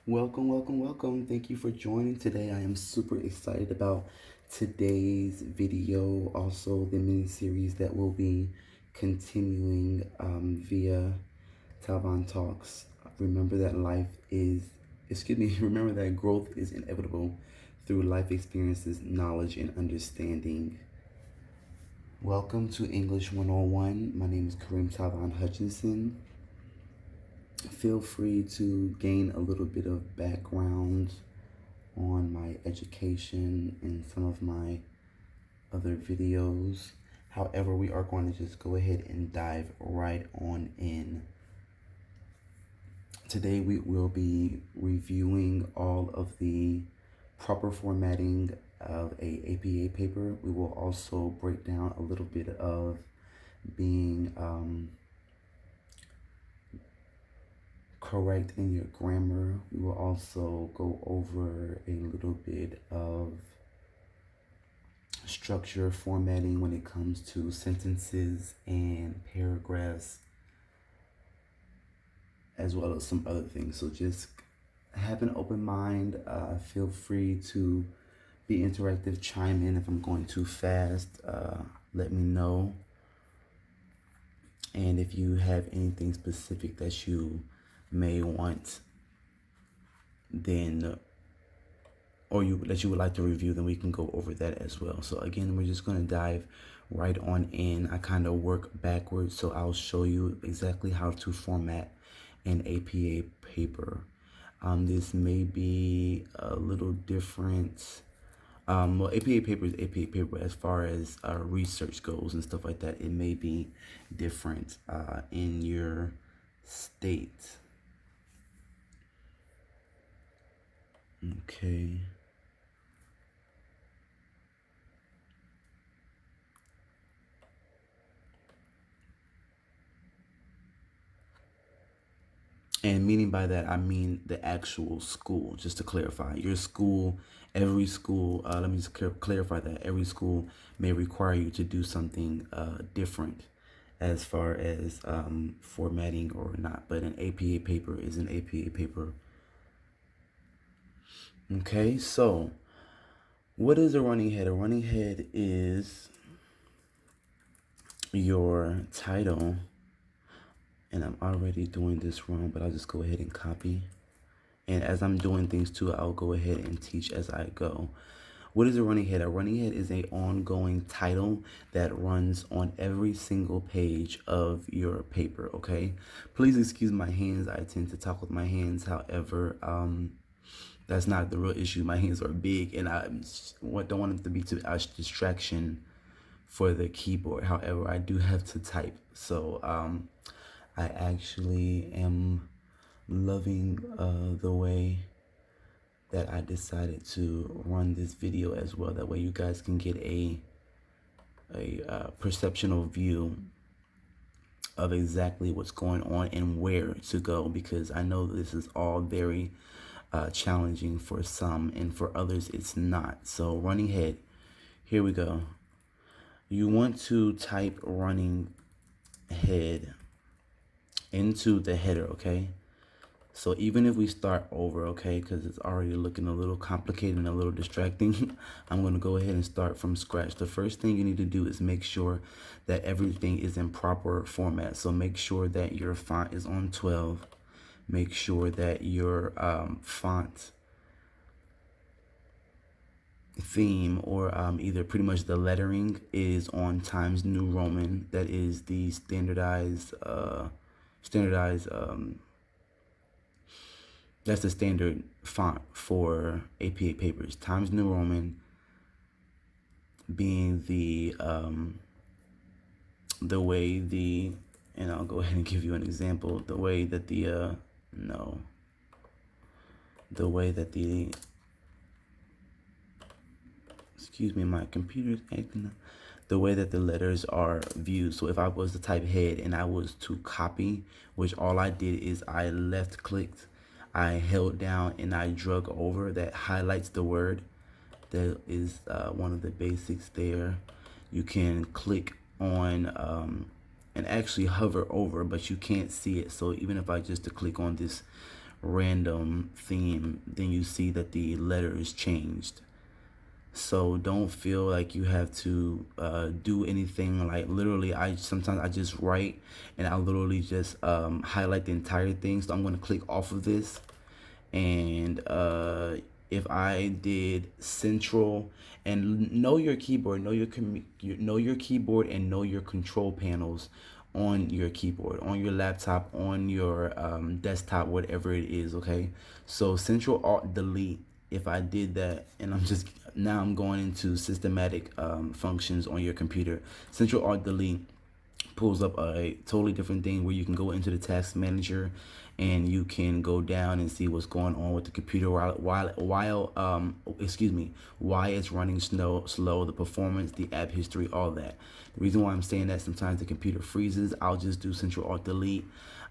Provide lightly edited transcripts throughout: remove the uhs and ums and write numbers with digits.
Welcome. Thank you for joining today. I am super excited about today's video, also the mini series that will be continuing via Talban Talks. Remember that remember that growth is inevitable through life experiences, knowledge, and understanding. Welcome to English 101. My name is Kareem Talban Hutchinson. Feel free to gain a little bit of background on my education and some of my other videos. However, we are going to just go ahead and dive right on in. Today we will be reviewing all of the proper formatting of a APA paper. We will also break down a little bit of being correct in your grammar. We will also go over a little bit of structure formatting when it comes to sentences and paragraphs, as well as some other things. So just have an open mind. Feel free to be interactive, chime in if I'm going too fast. Let me know. And if you have anything specific that you may want, then that you would like to review, then we can go over that as well. So again, we're just going to dive right on in. I kind of work backwards, so I'll show you exactly how to format an APA paper. This may be a little different. Well, APA paper is APA paper as far as research goes and stuff like that. It may be different in your state. Okay. And meaning by that, I mean the actual school, just to clarify. Your school, every school, let me just clarify that. Every school may require you to do something different as far as formatting or not. But an APA paper is an APA paper. Okay, so what is a running head? A running head is your title. And I'm already doing this wrong, but I'll just go ahead and copy. And as I'm doing things too, I'll go ahead and teach as I go. What is a running head? A running head is an ongoing title that runs on every single page of your paper, okay? Please excuse my hands. I tend to talk with my hands. However, that's not the real issue. My hands are big, and I don't want them to be too much distraction for the keyboard. However, I do have to type. So I actually am loving the way that I decided to run this video as well. That way you guys can get a perceptional view of exactly what's going on and where to go, because I know this is all very challenging for some, and for others it's not. So running head, here we go. You want to type running head into the header, okay? So even if we start over, okay, because it's already looking a little complicated and a little distracting, I'm going to go ahead and start from scratch. The first thing you need to do is make sure that everything is in proper format. So make sure that your font is on 12. Make sure that your font theme, or either pretty much the lettering, is on Times New Roman. That is the standardized that's the standard font for APA papers. Times New Roman being the way the, and I'll go ahead and give you an example, the way that the excuse me, my computer's acting up. The way that the letters are viewed. So if I was to type head and I was to copy, which all I did is I left clicked, I held down and I drug over, that highlights the word. That is one of the basics there. You can click on and actually hover over, but you can't see it. So even if I just to click on this random theme, then you see that the letter is changed. So don't feel like you have to do anything. Like literally, I sometimes I just write and I literally just highlight the entire thing. So I'm going to click off of this, and if I did central, and know your keyboard, know your keyboard, and know your control panels on your keyboard, on your laptop, on your desktop, whatever it is. Okay, so Control Alt Delete. If I did that, and I'm going into systematic functions on your computer. Control Alt Delete pulls up a totally different thing where you can go into the task manager and you can go down and see what's going on with the computer why it's running slow, the performance, the app history, all that. The reason why I'm saying that, sometimes the computer freezes. I'll just do Control Alt Delete.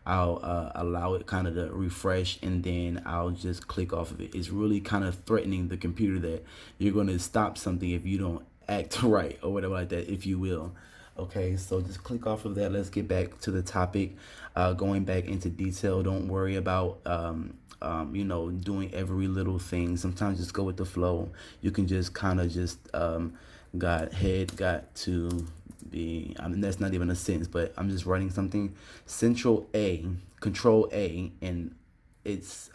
I'll allow it kind of to refresh, and then I'll just click off of it. It's really kind of threatening the computer that you're going to stop something if you don't act right, or whatever like that, if you will. Okay, so just click off of that. Let's get back to the topic. Going back into detail, don't worry about doing every little thing. Sometimes just go with the flow. You can just kind of just got to be, I mean, that's not even a sentence, but I'm just writing something. Control A, and it's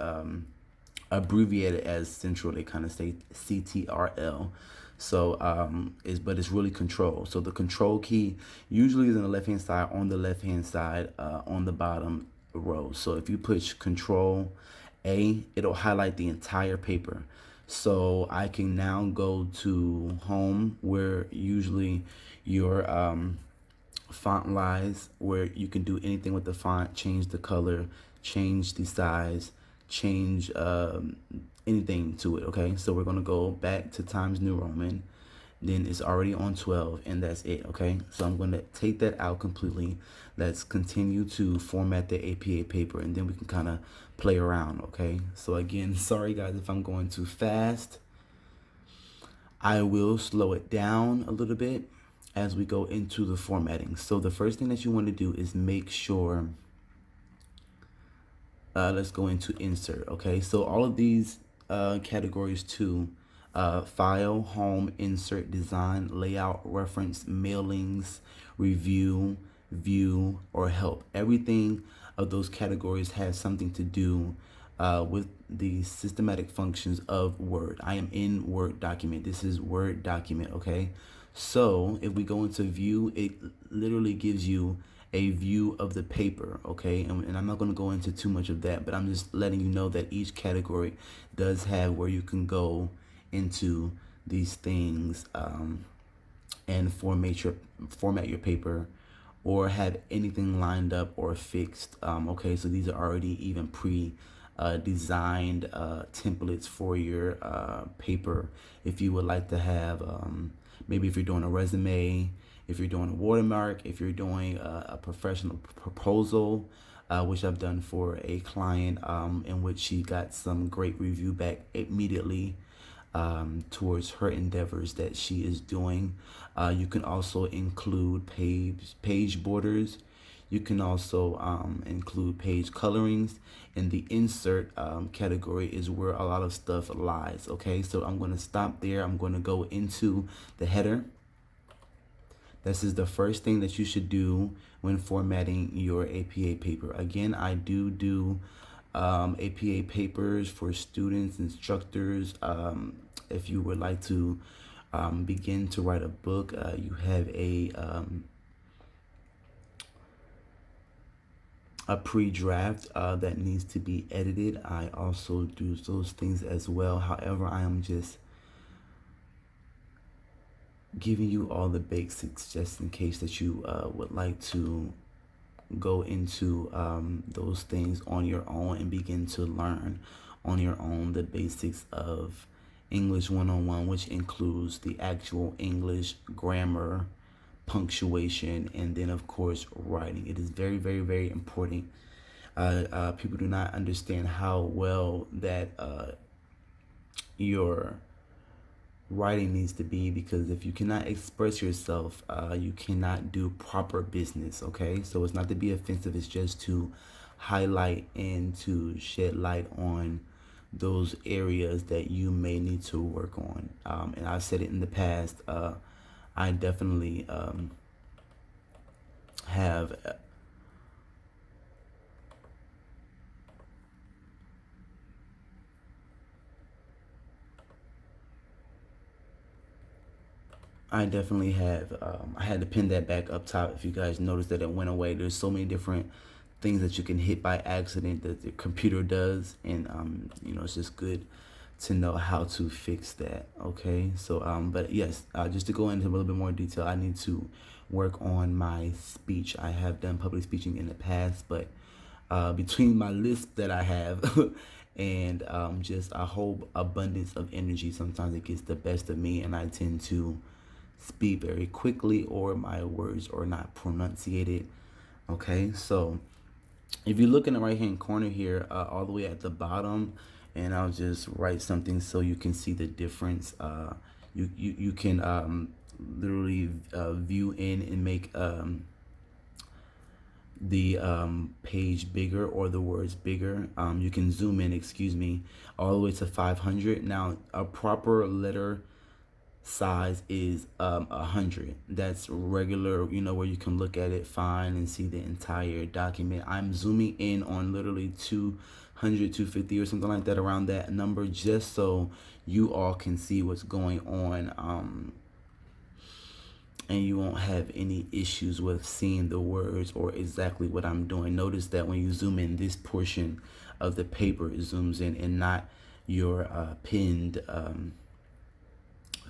abbreviated as central. They kind of say CTRL. So but it's really control. So the control key usually is on the left hand side, on the bottom row. So if you push Control A, it'll highlight the entire paper. So I can now go to home, where usually your font lies, where you can do anything with the font, change the color, change the size, change anything to it. Okay, so we're going to go back to Times New Roman. Then it's already on 12, and that's it. Okay, so I'm going to take that out completely. Let's continue to format the APA paper, and then we can kind of play around. Okay, so again, sorry guys if I'm going too fast. I will slow it down a little bit as we go into the formatting. So the first thing that you want to do is make sure, let's go into insert. Okay, so all of these categories too, file, home, insert, design, layout, reference, mailings, review, view, or help. Everything of those categories has something to do with the systematic functions of Word. I am in Word document. This is Word document, okay? So if we go into view, it literally gives you a view of the paper, okay? And I'm not going to go into too much of that, but I'm just letting you know that each category does have where you can go into these things and format your paper, or have anything lined up or fixed. Okay, so these are already even designed templates for your paper. If you would like to have, maybe if you're doing a resume, if you're doing a watermark, if you're doing a professional proposal, which I've done for a client, in which she got some great review back immediately towards her endeavors that she is doing. You can also include page borders. You can also include page colorings, and the insert category is where a lot of stuff lies. Okay, so I'm going to stop there. I'm going to go into the header. This is the first thing that you should do when formatting your APA paper. Again, I do APA papers for students, instructors. If you would like to begin to write a book, you have a pre-draft that needs to be edited. I also do those things as well. However, I am just giving you all the basics just in case that you would like to go into those things on your own and begin to learn on your own the basics of English 101, which includes the actual English grammar, punctuation, and then of course writing. It is very, very, very important. People do not understand how well that your writing needs to be, because if you cannot express yourself, you cannot do proper business. Okay, so it's not to be offensive, it's just to highlight and to shed light on those areas that you may need to work on. And I've said it in the past. I definitely have I had to pin that back up top. If you guys noticed that it went away, there's so many different things that you can hit by accident that the computer does, and it's just good to know how to fix that. Okay, so but yes, just to go into a little bit more detail, I need to work on my speech. I have done public speaking in the past, but between my lisp that I have and just a whole abundance of energy, sometimes it gets the best of me, and I tend to speak very quickly, or my words are not pronunciated. Okay, so if you look in the right hand corner here, all the way at the bottom, and I'll just write something so you can see the difference. You can literally view in and make the page bigger, or the words bigger. You can zoom in, excuse me, all the way to 500. Now, a proper letter size is 100. That's regular, where you can look at it fine and see the entire document. I'm zooming in on literally 200, 250 or something like that, around that number, just so you all can see what's going on, and you won't have any issues with seeing the words or exactly what I'm doing. Notice that when you zoom in, this portion of the paper zooms in, and not your pinned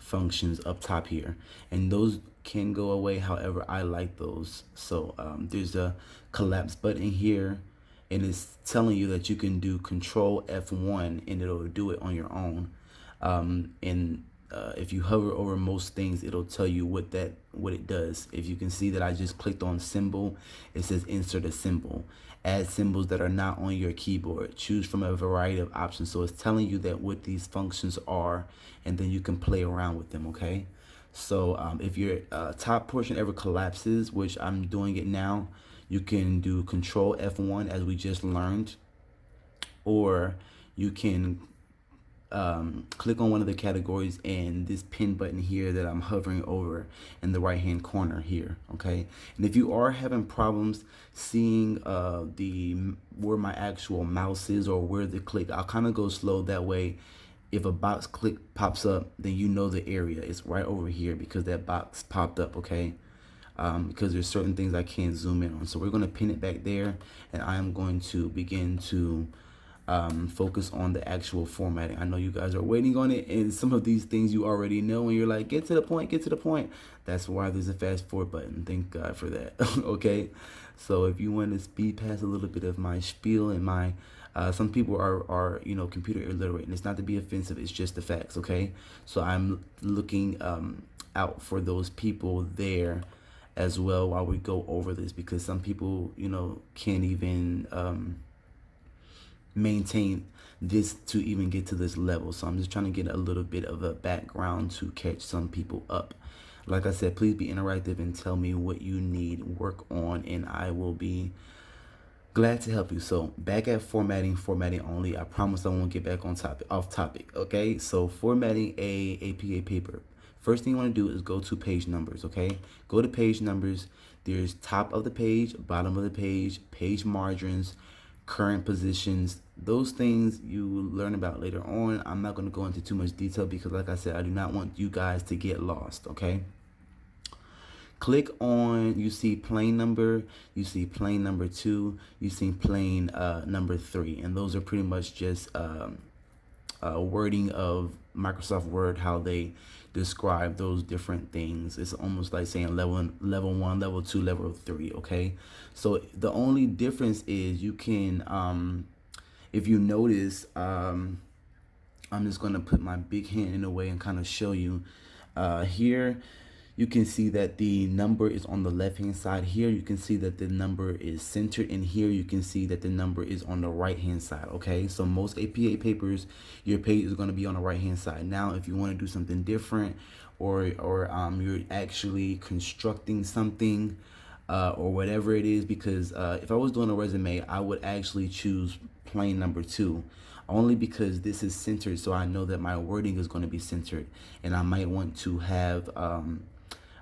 functions up top here, and those can go away. However, I like those. So there's a collapse button here, and it's telling you that you can do Control F1 and it'll do it on your own. And if you hover over most things, it'll tell you what it does. If you can see that I just clicked on symbol, it says insert a symbol. Add symbols that are not on your keyboard. Choose from a variety of options. So it's telling you that what these functions are, and then you can play around with them. Okay. So if your top portion ever collapses, which I'm doing it now, you can do Control F1 as we just learned, or you can click on one of the categories and this pin button here that I'm hovering over in the right hand corner here. Okay, and if you are having problems seeing where my actual mouse is or where the click, I'll kind of go slow. That way, if a box click pops up, then you know the area is right over here because that box popped up. Okay, because there's certain things I can't zoom in on. So we're going to pin it back there, and I am going to begin to focus on the actual formatting. I know you guys are waiting on it, and some of these things you already know, and you're like, get to the point, get to the point. That's why there's a fast forward button. Thank God for that. Okay, so if you want to speed past a little bit of my spiel and my some people are computer illiterate, and it's not to be offensive, it's just the facts. Okay, so I'm looking out for those people there as well while we go over this, because some people can't even maintain this to even get to this level. So I'm just trying to get a little bit of a background to catch some people up. Like I said, please be interactive and tell me what you need work on, and I will be glad to help you. So back at formatting only. I promise I won't get back on off topic. Okay, so formatting a APA paper. First thing you want to do is go to page numbers. Okay, go to page numbers. There's top of the page, bottom of the page, page margins, current positions. Those things you learn about later on. I'm not going to go into too much detail because, like I said, I do not want you guys to get lost. Okay, click on, you see plain number, you see plain number 2, you see plain number 3, and those are pretty much just wording of Microsoft Word, how they describe those different things. It's almost like saying level 1, level 2, level 3. Okay, so the only difference is you can if you notice, I'm just going to put my big hand in the way and kind of show you here. You can see that the number is on the left hand side. Here you can see that the number is centered, and here you can see that the number is on the right hand side. Okay, so most APA papers, your page is going to be on the right hand side. Now if you want to do something different, or you're actually constructing something, or whatever it is, because if I was doing a resume, I would actually choose plain number 2, only because this is centered, so I know that my wording is going to be centered, and I might want to have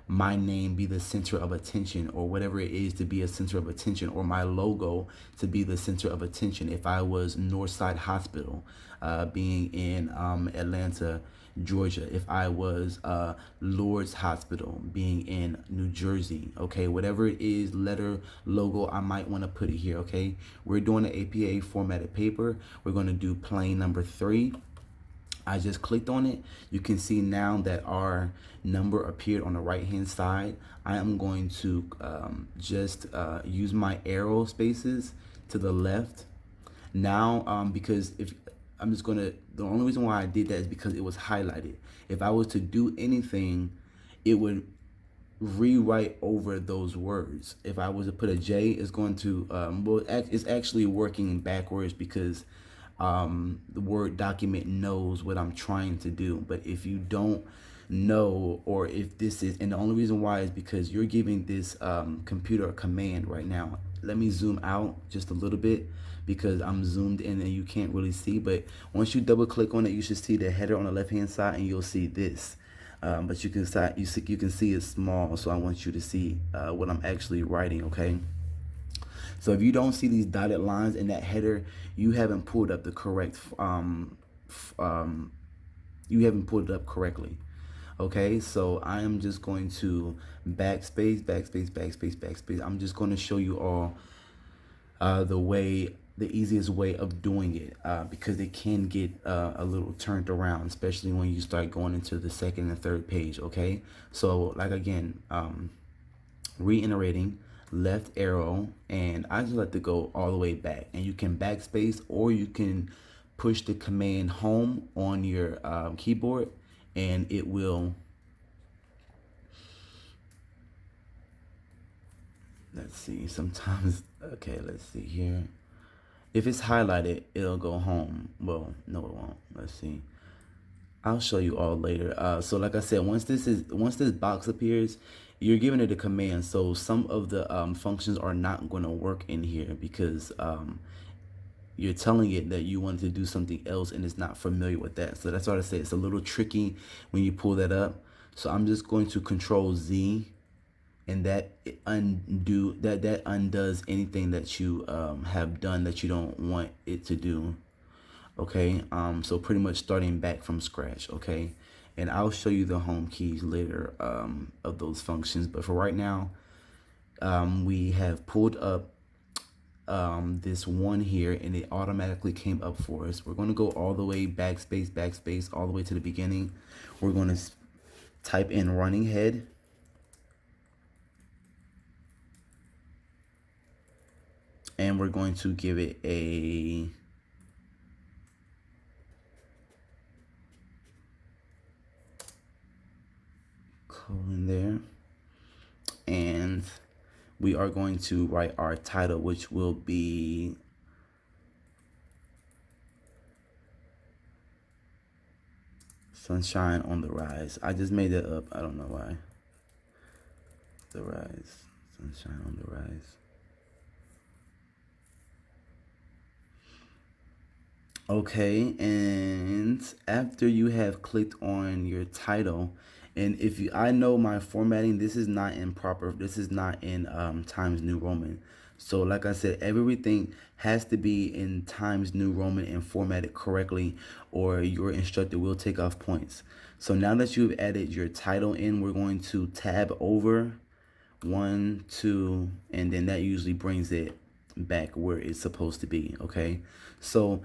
my name be the center of attention, or whatever it is to be a center of attention, or my logo to be the center of attention. If I was Northside Hospital, being in Atlanta, Georgia. If I was Lourdes Hospital, being in New Jersey. Okay, whatever it is, letter, logo, I might want to put it here. Okay, we're doing an APA formatted paper. We're going to do plain number 3. I just clicked on it. You can see now that our number appeared on the right hand side. I am going to just use my arrow spaces to the left now, because if I'm just gonna, the only reason why I did that is because it was highlighted. If I was to do anything, it would rewrite over those words. If I was to put a J, it's going to well, it's actually working backwards, because the Word document knows what I'm trying to do. But if you don't know, or if this is, and the only reason why is because you're giving this computer a command right now. Let me zoom out just a little bit, because I'm zoomed in and you can't really see. But once you double click on it, you should see the header on the left hand side, and you'll see this. But you can see it's small, so I want you to see what I'm actually writing. Okay. So if you don't see these dotted lines in that header, you haven't pulled up the correct, you haven't pulled it up correctly. Okay, so I am just going to backspace, backspace, backspace, backspace. I'm just going to show you all the easiest way of doing it, because it can get a little turned around, especially when you start going into the second and third page. Okay, so like again, reiterating, left arrow, and I just like to go all the way back, and you can backspace, or you can push the command home on your keyboard, and it will, let's see, sometimes, okay, let's see here. If it's highlighted, it'll go home. Well, no, it won't. Let's see. I'll show you all later. So like I said, once this box appears, you're giving it a command. So some of the functions are not going to work in here, because you're telling it that you want to do something else and it's not familiar with that. So that's why I say it's a little tricky when you pull that up. So I'm just going to Control Z, and that undoes anything that you have done that you don't want it to do. Okay, so pretty much starting back from scratch. Okay, and I'll show you the home keys later of those functions, but for right now, we have pulled up this one here, and it automatically came up for us. We're going to go all the way backspace, backspace, all the way to the beginning. We're going to type in running head, and we're going to give it a colon there, and we are going to write our title, which will be Sunshine on the Rise. I just made it up. I don't know why. The Rise. Sunshine on the Rise. Okay, and after you have clicked on your title, and if you, I know my formatting, this is not in Times New Roman. So like I said, everything has to be in Times New Roman and formatted correctly, or your instructor will take off points. So now that you've added your title in, we're going to tab over 1, 2, and then that usually brings it back where it's supposed to be. Okay, so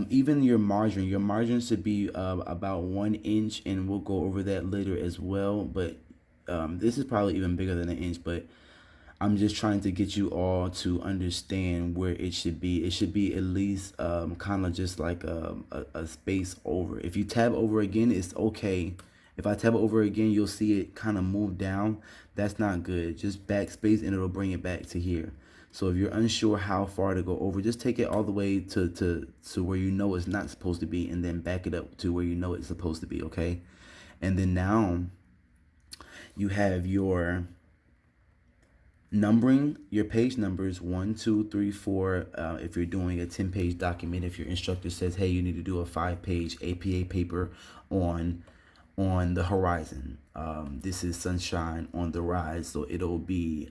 even your margin should be about 1 inch, and we'll go over that later as well. But this is probably even bigger than an inch, but I'm just trying to get you all to understand where it should be. It should be at least kind of just like a space over. If you tab over again, it's okay. If I tab over again, you'll see it kind of move down. That's not good. Just backspace and it'll bring it back to here. So if you're unsure how far to go over, just take it all the way to where you know it's not supposed to be, and then back it up to where you know it's supposed to be, okay? And then now you have your numbering your page numbers 1, 2, 3, 4. If you're doing a 10-page document, if your instructor says, hey, you need to do a 5-page APA paper on the horizon, this is sunshine on the rise, so it'll be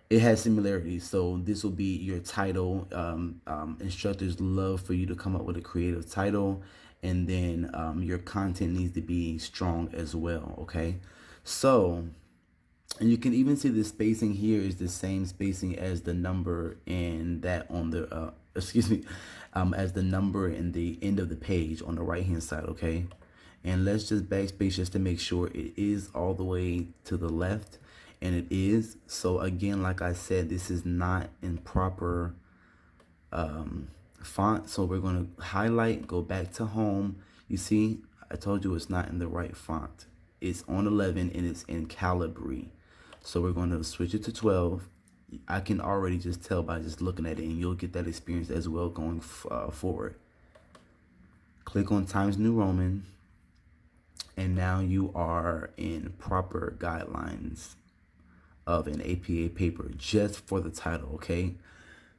it has similarities. So this will be your title. Instructors love for you to come up with a creative title, and then your content needs to be strong as well. Okay, so, and you can even see the spacing here is the same spacing as the number in that on the excuse me, as the number in the end of the page on the right hand side. Okay, and let's just backspace just to make sure it is all the way to the left, and it is. So again, like I said, this is not in proper font, so we're going to highlight, go back to home. You see, I told you it's not in the right font. It's on 11 and it's in Calibri, so we're going to switch it to 12. I can already just tell by just looking at it, and you'll get that experience as well going forward. Click on Times New Roman, and now you are in proper guidelines of an APA paper just for the title. Okay,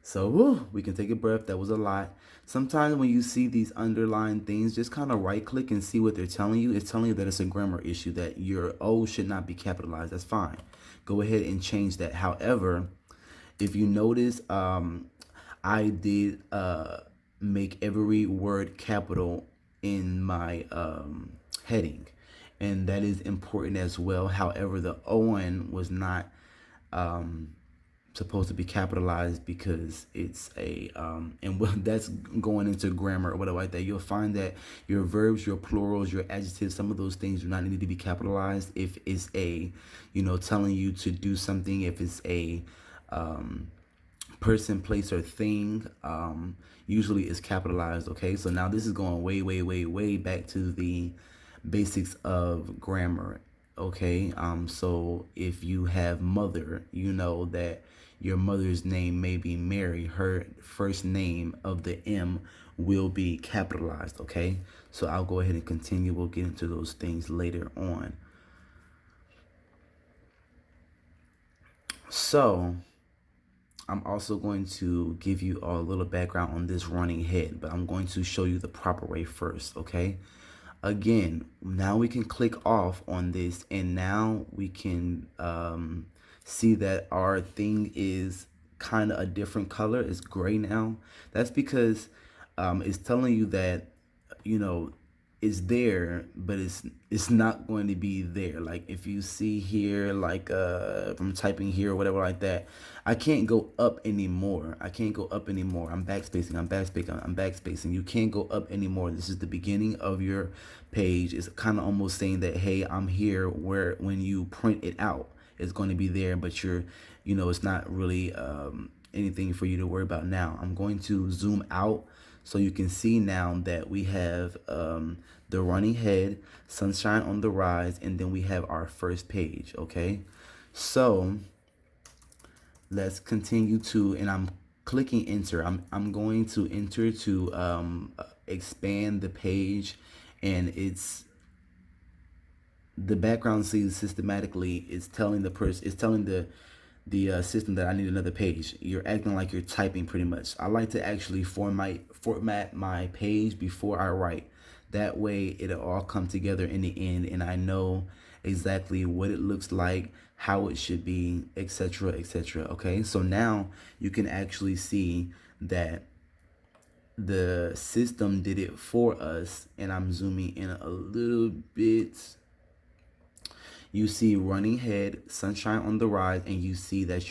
so we can take a breath. That was a lot. Sometimes when you see these underlined things, just kind of right click and see what they're telling you. It's telling you that it's a grammar issue, that your O should not be capitalized. That's fine. Go ahead and change that. However, if you notice, I did make every word capital in my heading, and that is important as well. However, the ON was not supposed to be capitalized because it's a and that's going into grammar or whatever like that. You'll find that your verbs, your plurals, your adjectives, some of those things do not need to be capitalized if it's a, telling you to do something. If it's a person, place, or thing, usually is capitalized. Okay, so now this is going way back to the basics of grammar. Okay, so if you have mother, you know that your mother's name may be Mary. Her first name of the M will be capitalized. Okay, so I'll go ahead and continue. We'll get into those things later on. So I'm also going to give you a little background on this running head, but I'm going to show you the proper way first. Okay, again, now we can click off on this, and now we can see that our thing is kind of a different color. It's gray now. That's because it's telling you that, it's there, but it's not going to be there. Like if you see here, like if I'm typing here or whatever like that, I can't go up anymore. I'm backspacing. I'm backspacing. You can't go up anymore. This is the beginning of your page. It's kind of almost saying that, hey, I'm here, where when you print it out, it's going to be there, but it's not really anything for you to worry about now. I'm going to zoom out so you can see now that we have the running head, sunshine on the rise, and then we have our first page. Okay, so let's continue to, and I'm clicking enter. I'm going to enter to expand the page, and it's the background sees systematically. It's telling the person, it's telling the system that I need another page. You're acting like you're typing pretty much. I like to actually format my page before I write. That way it'll all come together in the end, and I know exactly what it looks like, how it should be, etc., etc. Okay, so now you can actually see that the system did it for us, and I'm zooming in a little bit. You see running head, sunshine on the rise, and you see that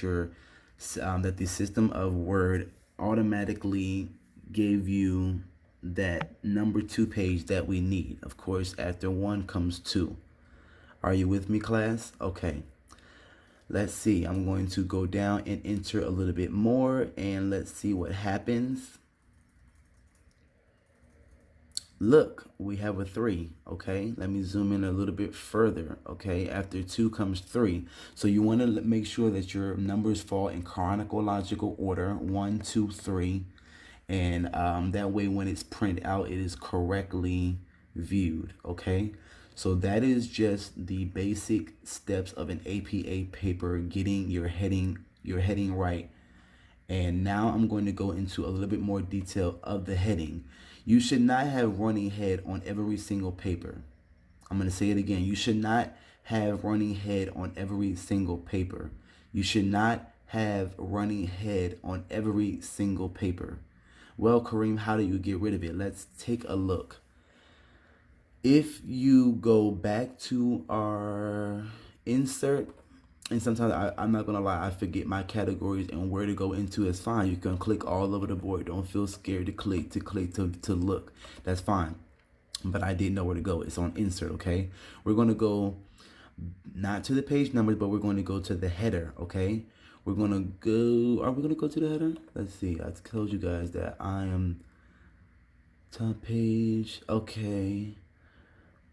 that the system of Word automatically gave you that number 2 page that we need. Of course, after 1 comes 2. Are you with me, class? Okay. Let's see. I'm going to go down and enter a little bit more, and let's see what happens. Look, we have a 3. Okay, let me zoom in a little bit further. Okay, after 2 comes 3. So you want to make sure that your numbers fall in chronological order, 1, 2, 3, and that way when it's printed out, it is correctly viewed. Okay, So that is just the basic steps of an APA paper, getting your heading right. And now I'm going to go into a little bit more detail of the heading. You should not have running head on every single paper. I'm going to say it again. You should not have running head on every single paper. You should not have running head on every single paper. Well, Kareem, how do you get rid of it? Let's take a look. If you go back to our insert, and sometimes I'm not gonna lie, I forget my categories and where to go into. It's fine. You can click all over the board. Don't feel scared to look. That's fine. But I didn't know where to go. It's on insert. Okay, we're gonna go not to the page numbers, but we're going to go to the header. Okay, we're gonna go. Are we gonna go to the header? Let's see. I told you guys that I am top page. Okay.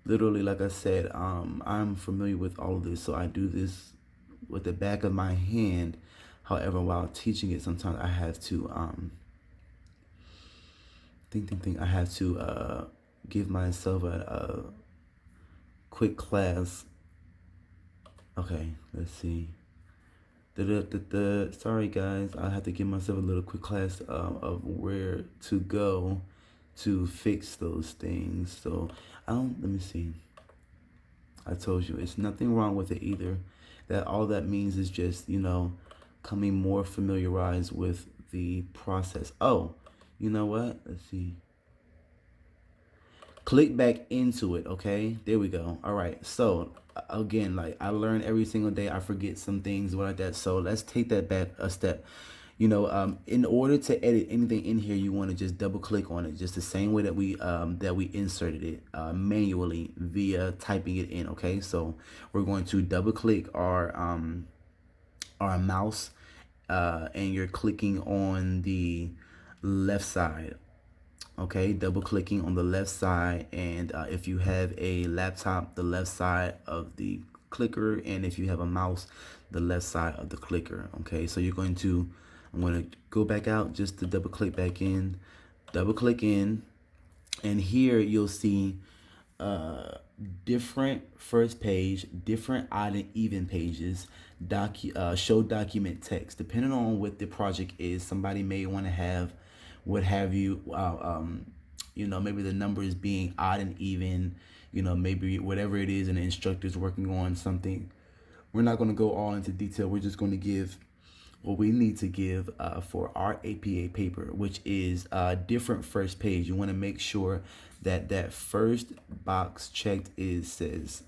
Literally, like I said, I'm familiar with all of this, so I do this with the back of my hand. However, while teaching it, sometimes I have to think. I have to give myself a quick class. Okay, let's see. Sorry guys, I have to give myself a little quick class of where to go to fix those things. So let me see. I told you it's nothing wrong with it either. That all that means is just, coming more familiarized with the process. Oh, you know what? Let's see. Click back into it. Okay, there we go. All right, so again, like I learn every single day, I forget some things like that, so let's take that back a step. In order to edit anything in here, you want to just double click on it, just the same way that we inserted it manually via typing it in. Okay, so we're going to double click our mouse, and you're clicking on the left side. Okay, double clicking on the left side, and if you have a laptop, the left side of the clicker, and if you have a mouse, the left side of the clicker. Okay, so I'm going to go back out just to double click back in, double click in, and here you'll see different first page, different odd and even pages, show document text. Depending on what the project is, somebody may want to have what have you, maybe the numbers being odd and even, maybe whatever it is, and the instructor's working on something. We're not going to go all into detail. We're just going to give what we need to give for our APA paper, which is different first page. You want to make sure that first box checked says,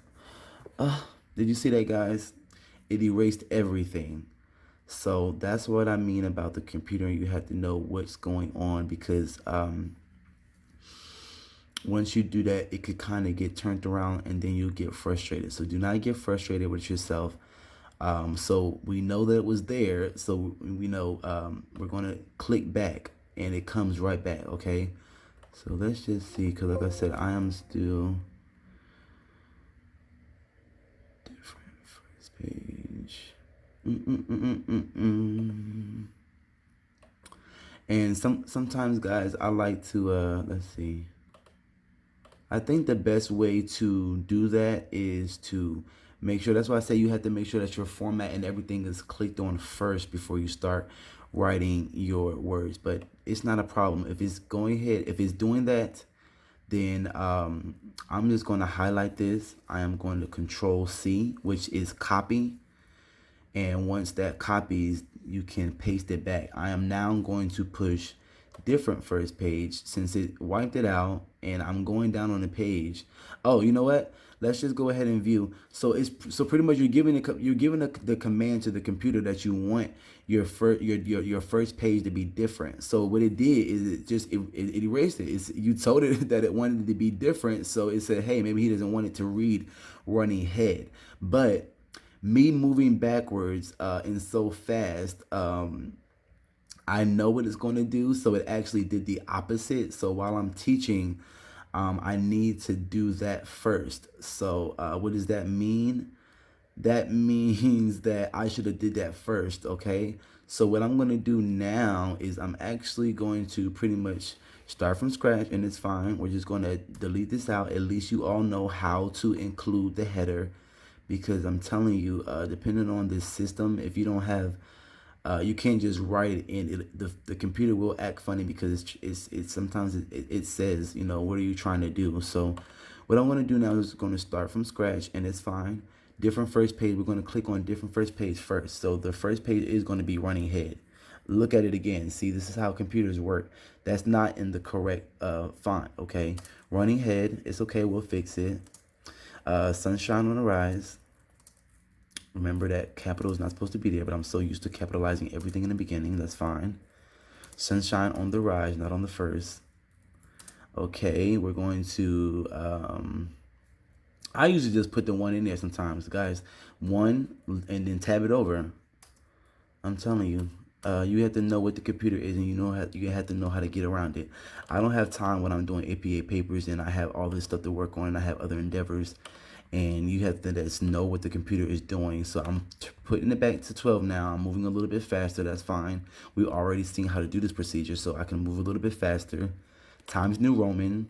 did you see that, guys? It erased everything. So that's what I mean about the computer. You have to know what's going on, because once you do that, it could kind of get turned around and then you'll get frustrated. So do not get frustrated with yourself. So we know that it was there. So we know we're going to click back and it comes right back. Okay. So let's just see, because like I said, I am still different first page. And sometimes, guys, I like to let's see. I think the best way to do that is to make sure. That's why I say you have to make sure that your format and everything is clicked on first before you start writing your words. But it's not a problem if it's going ahead. If it's doing that, then I'm just going to highlight this. I am going to Control C, which is copy. And once that copies, you can paste it back. I am now going to push different first page since it wiped it out, and I'm going down on the page. Oh, you know what? Let's just go ahead and view. So pretty much you're giving the command to the computer that you want your first page to be different. So what it did is it erased it. You told it that it wanted it to be different, so it said, hey, maybe he doesn't want it to read running head. But me moving backwards and so fast, I know what it's going to do. So it actually did the opposite. So while I'm teaching, I need to do that first. So what does that mean? That means that I should have did that first. Okay. So what I'm going to do now is I'm actually going to pretty much Start from scratch, and it's fine. We're just going to delete this out. At least you all know how to include the header, because I'm telling you, depending on this system, if you don't have, you can't just write it in. The computer will act funny, because it's sometimes it says, you know, what are you trying to do? So what I'm going to do now is going to start from scratch, and it's fine. Different first page. We're going to click on different first page first. So the first page is going to be running head. Look at it again. See, this is how computers work. That's not in the correct font, okay? Running head, it's okay, we'll fix it. Sunshine on the rise. Remember that capital is not supposed to be there, but I'm so used to capitalizing everything in the beginning. That's fine. Sunshine on the rise, not on the first. Okay, we're going to, I usually just put the one in there sometimes, guys. One, and then tab it over. I'm telling you. You have to know what the computer is, and you have to know how to get around it. I don't have time when I'm doing APA papers and I have all this stuff to work on, and I have other endeavors, and you have to just know what the computer is doing. So I'm putting it back to 12 now. I'm moving a little bit faster. That's fine. We've already seen how to do this procedure, so I can move a little bit faster. Times New Roman.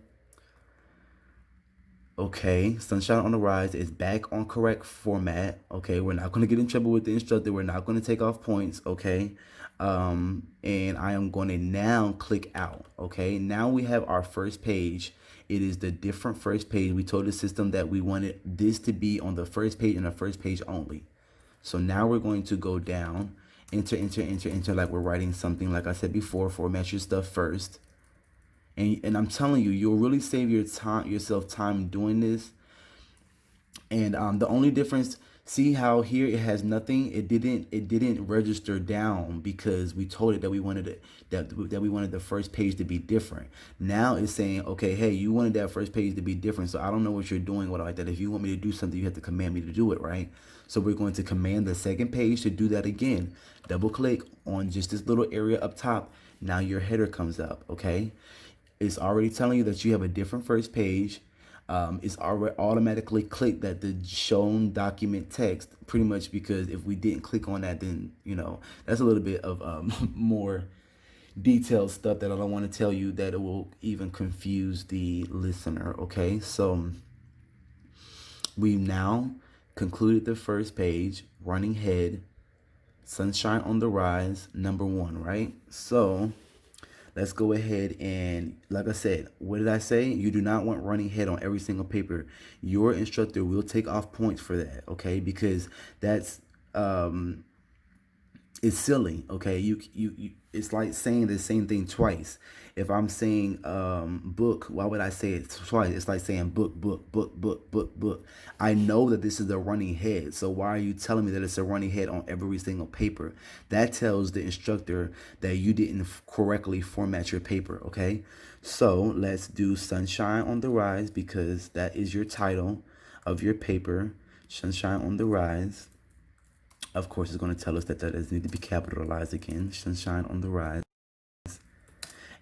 Okay, Sunshine on the Rise is back on correct format. Okay, we're not going to get in trouble with the instructor. We're not going to take off points. Okay, and I am going to now click out. Okay, now we have our first page. It is the different first page. We told the system that we wanted this to be on the first page and the first page only. So now we're going to go down, enter, like we're writing something. Like I said before, format your stuff first. And I'm telling you, you'll really save yourself time doing this. And the only difference, see how here it has nothing. It didn't register down because we told it that we wanted it that we wanted the first page to be different. Now it's saying, okay, hey, you wanted that first page to be different, so I don't know what you're doing with it like that. If you want me to do something, you have to command me to do it, right? So we're going to command the second page to do that again. Double click on just this little area up top. Now your header comes up, okay? It's already telling you that you have a different first page. It's already automatically clicked that the shown document text, pretty much, because if we didn't click on that, then, you know, that's a little bit of more detailed stuff that I don't want to tell you, that it will even confuse the listener, okay? So we now concluded the first page, running head, Sunshine on the Rise, number 1, right? So let's go ahead and, like I said, what did I say? You do not want running head on every single paper. Your instructor will take off points for that, okay? Because that's it's silly, okay? You it's like saying the same thing twice. If I'm saying book, why would I say it twice? It's like saying book. I know that this is a running head, so why are you telling me that it's a running head on every single paper? That tells the instructor that you didn't correctly format your paper, okay? So let's do Sunshine on the Rise, because that is your title of your paper, Sunshine on the Rise. Of course, it's going to tell us that that does need to be capitalized again, Sunshine on the Rise.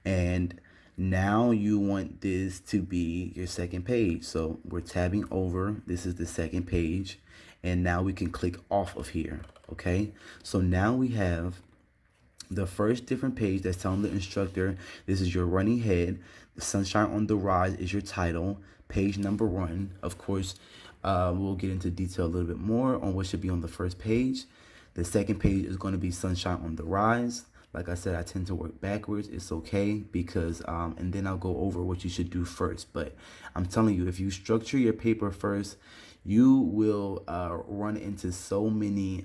And now you want this to be your second page. So we're tabbing over. This is the second page. And now we can click off of here. Okay. So now we have the first different page that's telling the instructor, this is your running head. The Sunshine on the Rise is your title. Page number 1. Of course, we'll get into detail a little bit more on what should be on the first page. The second page is going to be Sunshine on the Rise. Like I said, I tend to work backwards. It's okay, because, and then I'll go over what you should do first. But I'm telling you, if you structure your paper first, you will run into so many,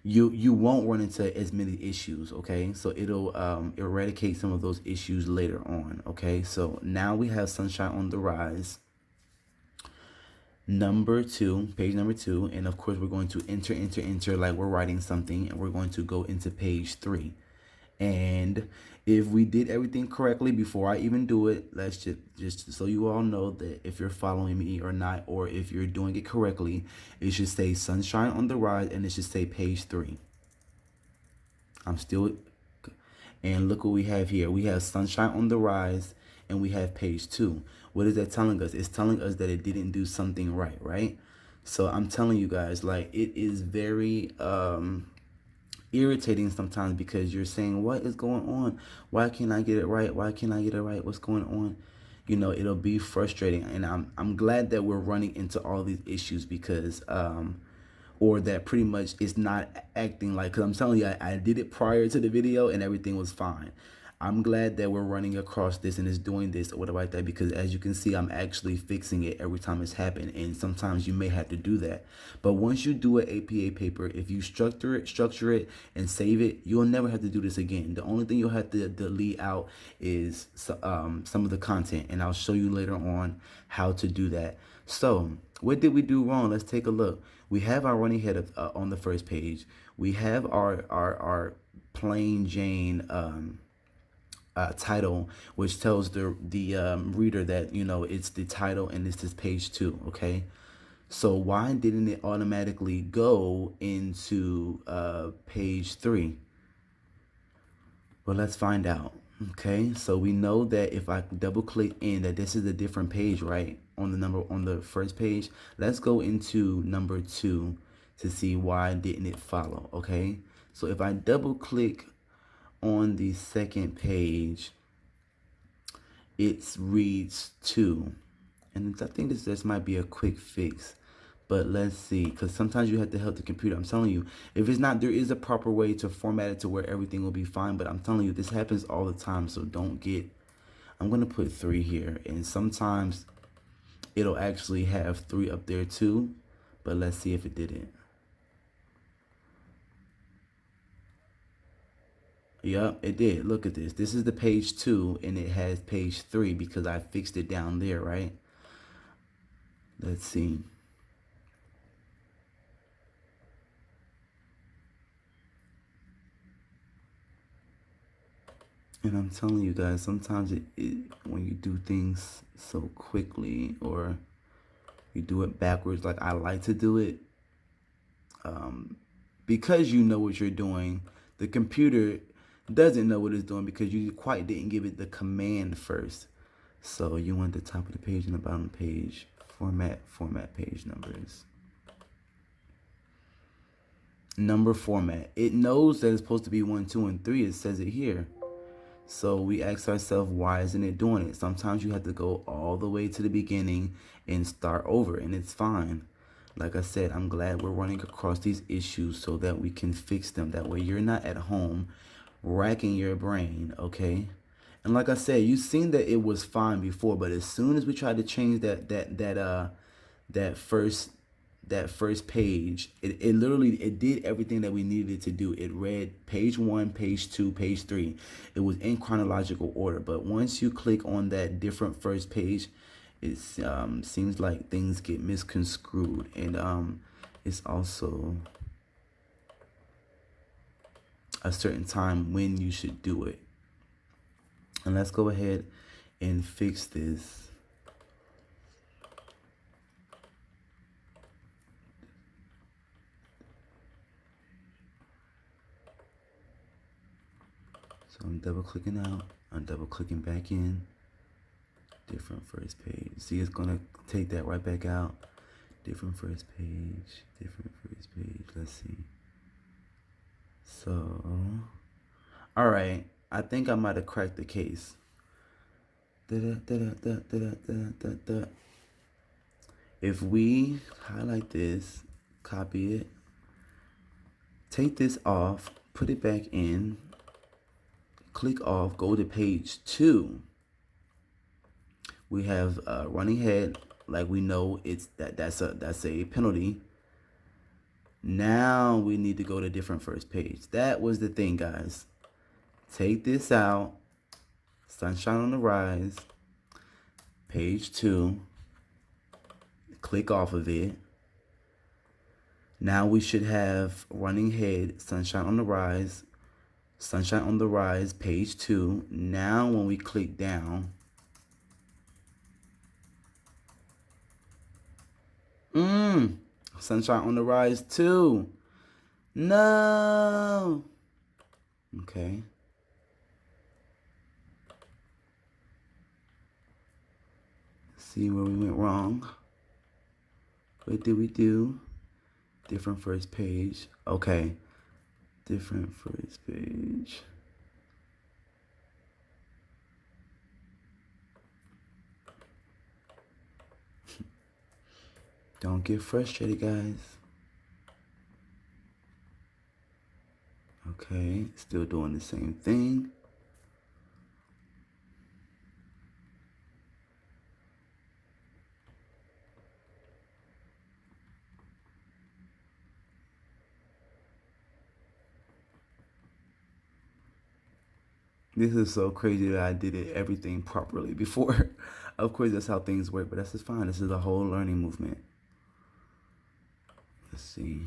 you won't run into as many issues, okay? So it'll eradicate some of those issues later on, okay? So now we have Sunshine on the Rise. Number 2, page number 2, and of course we're going to enter like we're writing something, and we're going to go into page 3. And if we did everything correctly before I even do it, let's just so you all know that if you're following me or not, or if you're doing it correctly, it should say Sunshine on the Rise, and it should say page 3. I'm still, and look what we have here. We have Sunshine on the Rise, and we have page 2. What is that telling us? It's telling us that it didn't do something right? So I'm telling you guys, like, it is very irritating sometimes because you're saying, what is going on? Why can't I get it right? Why can't I get it right? What's going on? You know, it'll be frustrating. And I'm glad that we're running into all these issues because or that pretty much it's not acting like, because I'm telling you, I did it prior to the video and everything was fine. I'm glad that we're running across this and it's doing this or whatever like that, because as you can see, I'm actually fixing it every time it's happened. And sometimes you may have to do that. But once you do an APA paper, if you structure it and save it, you'll never have to do this again. The only thing you'll have to delete out is some of the content. And I'll show you later on how to do that. So what did we do wrong? Let's take a look. We have our running head on the first page. We have our plain Jane title, which tells the reader that, you know, it's the title and this is page 2. Okay, so why didn't it automatically go into page 3? Well, let's find out. Okay, so we know that if I double click in that this is a different page, right, on the first page. Let's go into number 2 to see why didn't it follow. Okay, so if I double click on the second page, it reads 2, and I think this might be a quick fix. But let's see, because sometimes you have to help the computer. I'm telling you, if it's not, there is a proper way to format it to where everything will be fine. But I'm telling you, this happens all the time. So don't get, I'm going to put 3 here. And sometimes it'll actually have 3 up there too. But let's see if it didn't. Yep, it did. Look at this. This is the page 2 and it has page 3 because I fixed it down there, right? Let's see. And I'm telling you guys, sometimes when you do things so quickly or you do it backwards, like I like to do it, because you know what you're doing, the computer doesn't know what it's doing because you quite didn't give it the command first. So you want the top of the page and the bottom of the page, format page numbers. Number format. It knows that it's supposed to be 1, 2, and 3. It says it here. So we ask ourselves, why isn't it doing it? Sometimes you have to go all the way to the beginning and start over, and it's fine. Like I said, I'm glad we're running across these issues so that we can fix them. That way you're not at home racking your brain, okay? And like I said, you've seen that it was fine before, but as soon as we tried to change that first page, it literally did everything that we needed to do. It read page 1, page 2, page 3. It was in chronological order. But once you click on that different first page, it seems like things get misconstrued. And it's also a certain time when you should do it. And let's go ahead and fix this. So I'm double clicking out, I'm double clicking back in, different first page. See, it's gonna take that right back out. Different first page, different first page. Let's see. So, all right, I think I might have cracked the case. If we highlight this, copy it, take this off, put it back in, click off, go to page 2. We have running head, like we know it's that's a penalty. Now we need to go to different first page. That was the thing, guys. Take this out, Sunshine on the Rise, page 2, click off of it. Now we should have running head, Sunshine on the Rise, Sunshine on the Rise, page 2. Now when we click down, Sunshine on the Rise 2. No. Okay. See where we went wrong. What did we do? Different first page. Okay. Different first page. Don't get frustrated, guys. Okay, still doing the same thing. This is so crazy that I did everything properly before. Of course, that's how things work, but that's just fine. This is a whole learning movement. Let's see.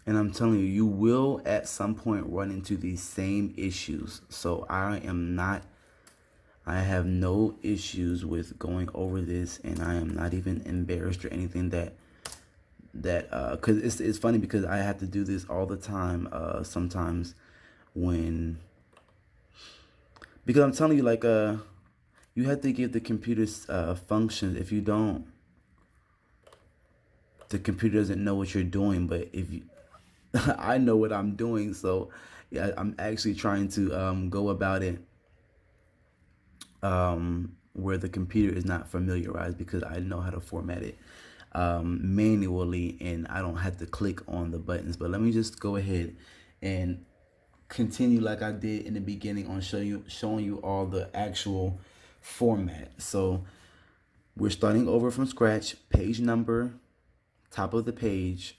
And I'm telling you, you will at some point run into these same issues. So I have no issues with going over this, and I am not even embarrassed or anything that because it's funny because I have to do this all the time sometimes when, because I'm telling you, like you have to give the computer functions. If you don't, the computer doesn't know what you're doing. But if you I know what I'm doing, so yeah, I'm actually trying to go about it where the computer is not familiarized, because I know how to format it manually, and I don't have to click on the buttons. But let me just go ahead and continue like I did in the beginning on showing you all the actual format. So we're starting over from scratch. Page number, top of the page,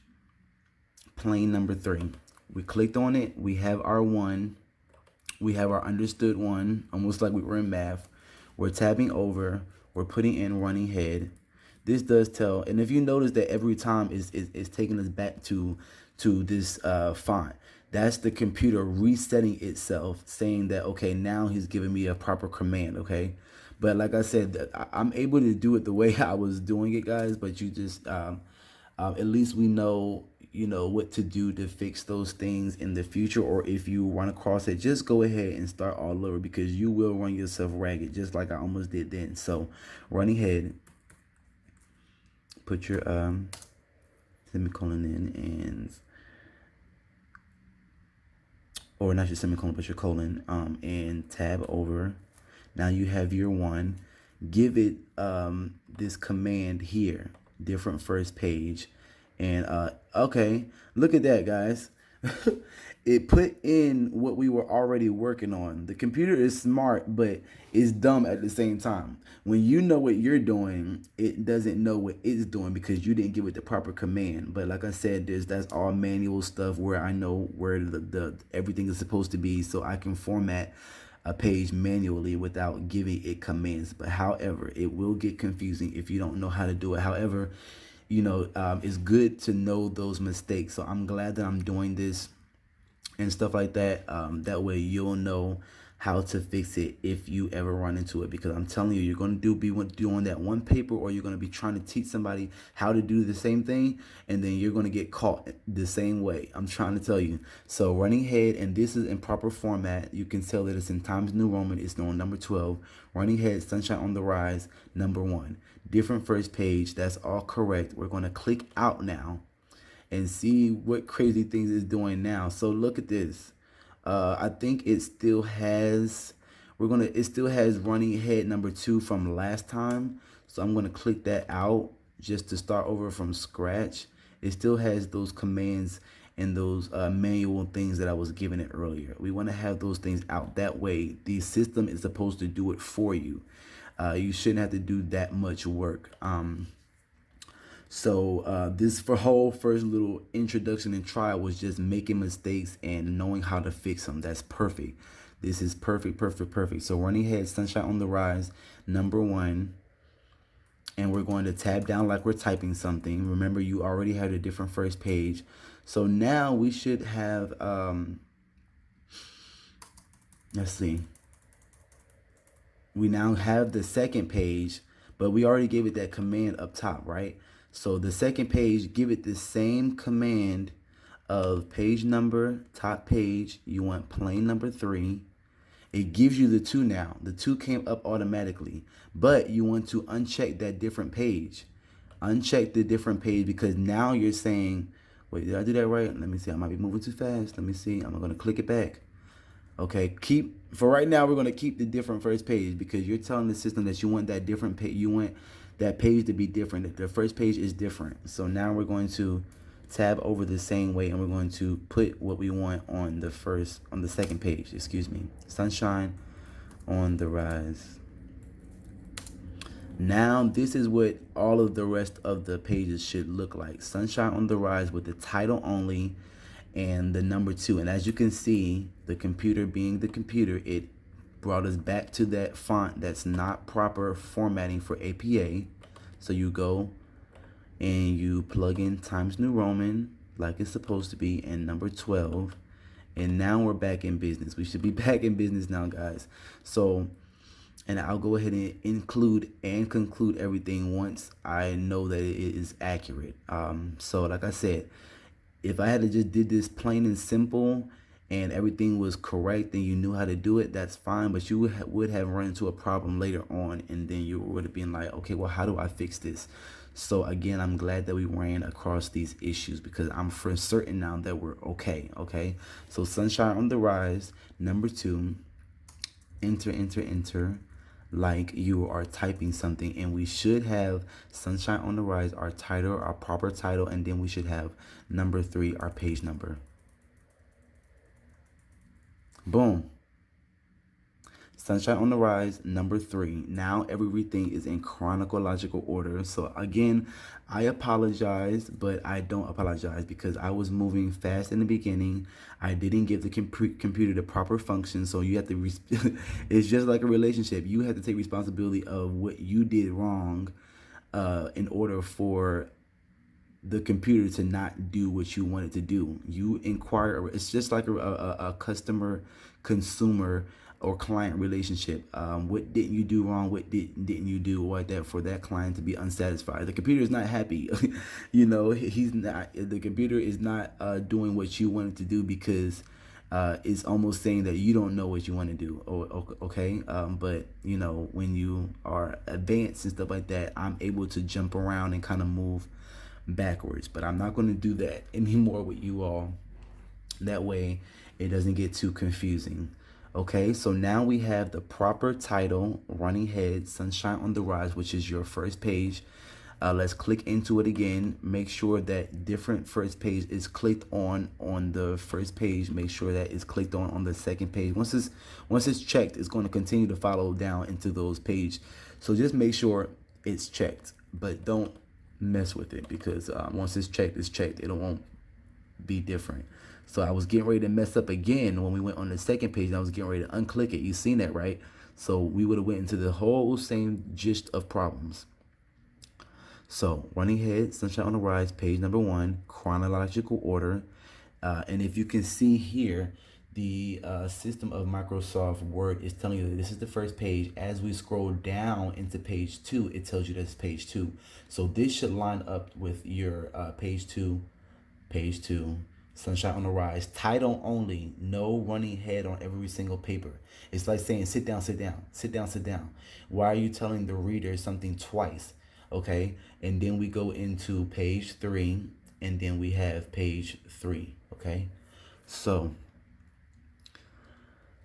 plain number 3. We clicked on it. We have our 1. We have our understood 1, almost like we were in math. We're tabbing over. We're putting in running head. This does tell, and if you notice that every time is taking us back to this font, that's the computer resetting itself, saying that, okay, now he's giving me a proper command, okay? But like I said, I'm able to do it the way I was doing it, guys, but you just, at least we know, what to do to fix those things in the future. Or if you run across it, just go ahead and start all over, because you will run yourself ragged, just like I almost did then. So running head, put your semicolon in, and or not your semicolon, but your colon, and tab over. Now you have your 1. Give it this command here, different first page. And okay, look at that, guys. It put in what we were already working on. The computer is smart, but it's dumb at the same time. When you know what you're doing, it doesn't know what it's doing because you didn't give it the proper command. But like I said, that's all manual stuff where I know where the everything is supposed to be, so I can format a page manually without giving it commands. But however, it will get confusing if you don't know how to do it. However, it's good to know those mistakes. So I'm glad that I'm doing this and stuff like that. That way you'll know how to fix it if you ever run into it, because I'm telling you, you're going to be doing that one paper, or you're going to be trying to teach somebody how to do the same thing, and then you're going to get caught the same way. I'm trying to tell you. So running head, and this is in proper format. You can tell that it's in Times New Roman. It's on number 12. Running head, sunshine on the rise, number 1. Different first page. That's all correct. We're going to click out now and see what crazy things it's doing now. So look at this. I think it still has, it still has running head number 2 from last time. So I'm gonna click that out just to start over from scratch. It still has those commands and those manual things that I was giving it earlier. We wanna have those things out. That way, the system is supposed to do it for you. You shouldn't have to do that much work. So this whole first little introduction and trial was just making mistakes and knowing how to fix them. That's perfect. This is perfect, perfect, perfect. So running head, sunshine on the rise, number 1. And we're going to tab down like we're typing something. Remember, you already had a different first page. So now we should have, let's see. We now have the second page, but we already gave it that command up top, right? So the second page, give it the same command of page number, top page. You want plain number 3. It gives you the 2 now. The 2 came up automatically, but you want to uncheck that different page. Uncheck the different page, because now you're saying, wait, did I do that right? Let me see. I might be moving too fast. Let me see. I'm going to click it back. Okay, for right now, we're going to keep the different first page, because you're telling the system that you want that different page. You want that page to be different. That the first page is different. So now we're going to tab over the same way, and we're going to put what we want on the second page. Excuse me. Sunshine on the rise. Now this is what all of the rest of the pages should look like. Sunshine on the rise with the title only and the number 2. And as you can see, the computer being the computer, it brought us back to that font that's not proper formatting for APA. So you go and you plug in Times New Roman like it's supposed to be, and number 12. And now we're back in business. We should be back in business now, guys. So, and I'll go ahead and include and conclude everything once I know that it is accurate. So like I said, if I had to just did this plain and simple and everything was correct and you knew how to do it, that's fine. But you would have run into a problem later on, and then you would have been like, okay, well, how do I fix this? So again, I'm glad that we ran across these issues, because I'm for certain now that we're okay. Okay, so Sunshine on the rise, number 2, enter, like you are typing something. And we should have Sunshine on the rise, our title, our proper title, and then we should have number 3, our page number. Boom. Sunshine on the rise, number 3. Now everything is in chronological order. So again, I apologize, but I don't apologize, because I was moving fast in the beginning. I didn't give the computer the proper function. So you have to, it's just like a relationship. You have to take responsibility of what you did wrong in order for the computer to not do what you want it to do. You inquire. It's just like a customer consumer or client relationship. What didn't you do wrong? What didn't you do like that for that client to be unsatisfied? The computer is not happy. You know, he's not. The computer is not doing what you want it to do, because it's almost saying that you don't know what you want to do. Okay, but you know, when you are advanced and stuff like that, I'm able to jump around and kind of move backwards. But I'm not going to do that anymore with you all. That way it doesn't get too confusing. Okay, so now we have the proper title, Running Head, Sunshine on the Rise, which is your first page. Let's click into it again. Make sure that different first page is clicked on the first page. Make sure that it's clicked on the second page. Once it's checked, it's going to continue to follow down into those pages. So just make sure it's checked, but don't mess with it, because once it's checked, it won't be different. So I was getting ready to mess up again when we went on the second page, and I was getting ready to unclick it. You seen that, right? So we would have went into the whole same gist of problems. So Running Head, Sunshine on the Rise, page number 1, chronological order. And if you can see here, the system of Microsoft Word is telling you that this is the first page. As we scroll down into page 2, it tells you that's page 2. So this should line up with your page 2, Sunshine on the Rise, title only, no running head on every single paper. It's like saying, sit down, sit down, sit down, sit down. Why are you telling the reader something twice? Okay, and then we go into page 3, and then we have page 3. Okay, so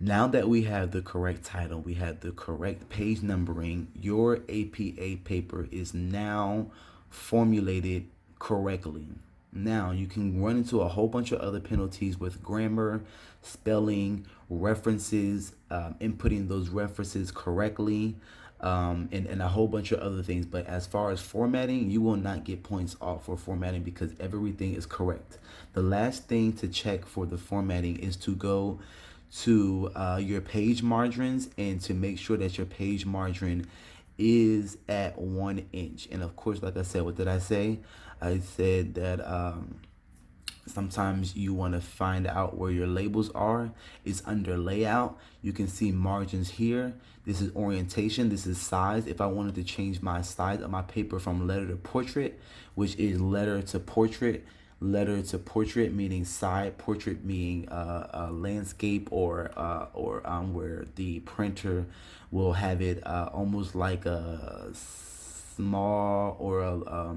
now that we have the correct title, we have the correct page numbering, your APA paper is now formulated correctly. Now you can run into a whole bunch of other penalties with grammar, spelling, references, inputting those references correctly, and a whole bunch of other things. But as far as formatting, you will not get points off for formatting, because everything is correct. The last thing to check for the formatting is to go to your page margins, and to make sure that your page margin is at 1 inch. And of course, like I said, what did I say? I said that sometimes you want to find out where your labels are. It's under layout. You can see margins here. This is orientation. This is size. If I wanted to change my size of my paper from letter to portrait, which is letter to portrait, letter to portrait, meaning side, portrait meaning landscape, or where the printer will have it almost like a small or a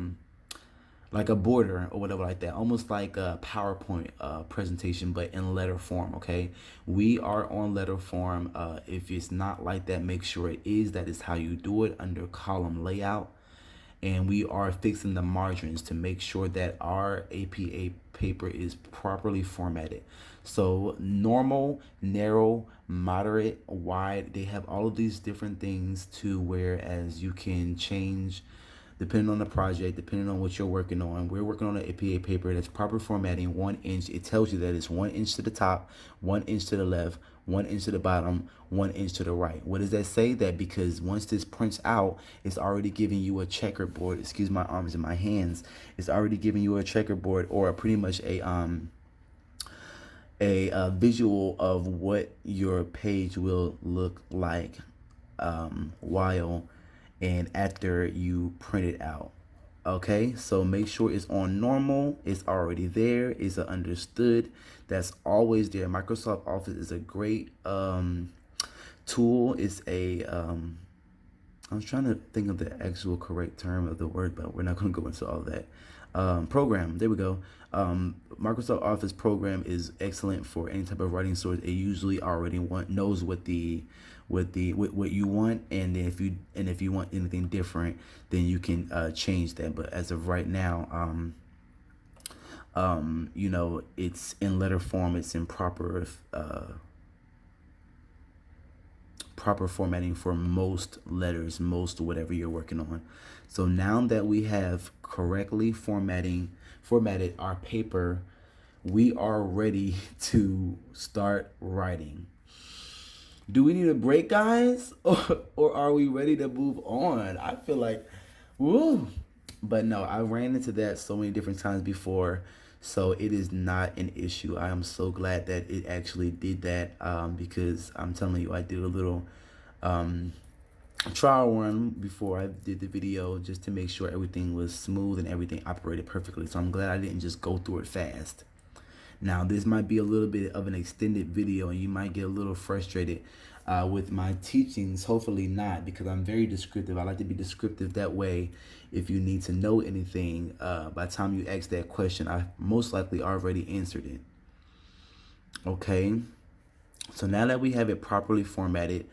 like a border or whatever like that, almost like a PowerPoint presentation, but in letter form. Okay, we are on letter form. If it's not like that, make sure it is. That is how you do it under column layout. And we are fixing the margins to make sure that our APA paper is properly formatted. So normal, narrow, moderate, wide, they have all of these different things to whereas you can change depending on the project, depending on what you're working on. We're working on an APA paper that's proper formatting, 1 inch. It tells you that it's 1 inch to the top, 1 inch to the left, 1 inch to the bottom, 1 inch to the right. What does that say? That because once this prints out, it's already giving you a checkerboard. Excuse my arms and my hands. It's already giving you a checkerboard or pretty much a visual of what your page will look like while and after you print it out. Okay, so make sure it's on normal. It's already there. It's understood. That's always there. Microsoft Office is a great tool. It's a I was trying to think of the actual correct term of the word, but we're not going to go into all that. Program, there we go. Microsoft Office program is excellent for any type of writing source. It usually already knows what what you want, and if you want anything different, then you can change that. But as of right now, you know, it's in letter form. It's in proper formatting for most letters, most whatever you're working on. So now that we have correctly formatted our paper, we are ready to start writing. Do we need a break, guys? Or are we ready to move on? I feel like, woo. But no, I ran into that so many different times before. So it is not an issue. I am so glad that it actually did that because I'm telling you, I did a little trial run before I did the video just to make sure everything was smooth and everything operated perfectly. So I'm glad I didn't just go through it fast. Now, this might be a little bit of an extended video and you might get a little frustrated with my teachings. Hopefully not, because I'm very descriptive. I like to be descriptive that way. If you need to know anything, by the time you ask that question, I most likely already answered it. Okay, so now that we have it properly formatted,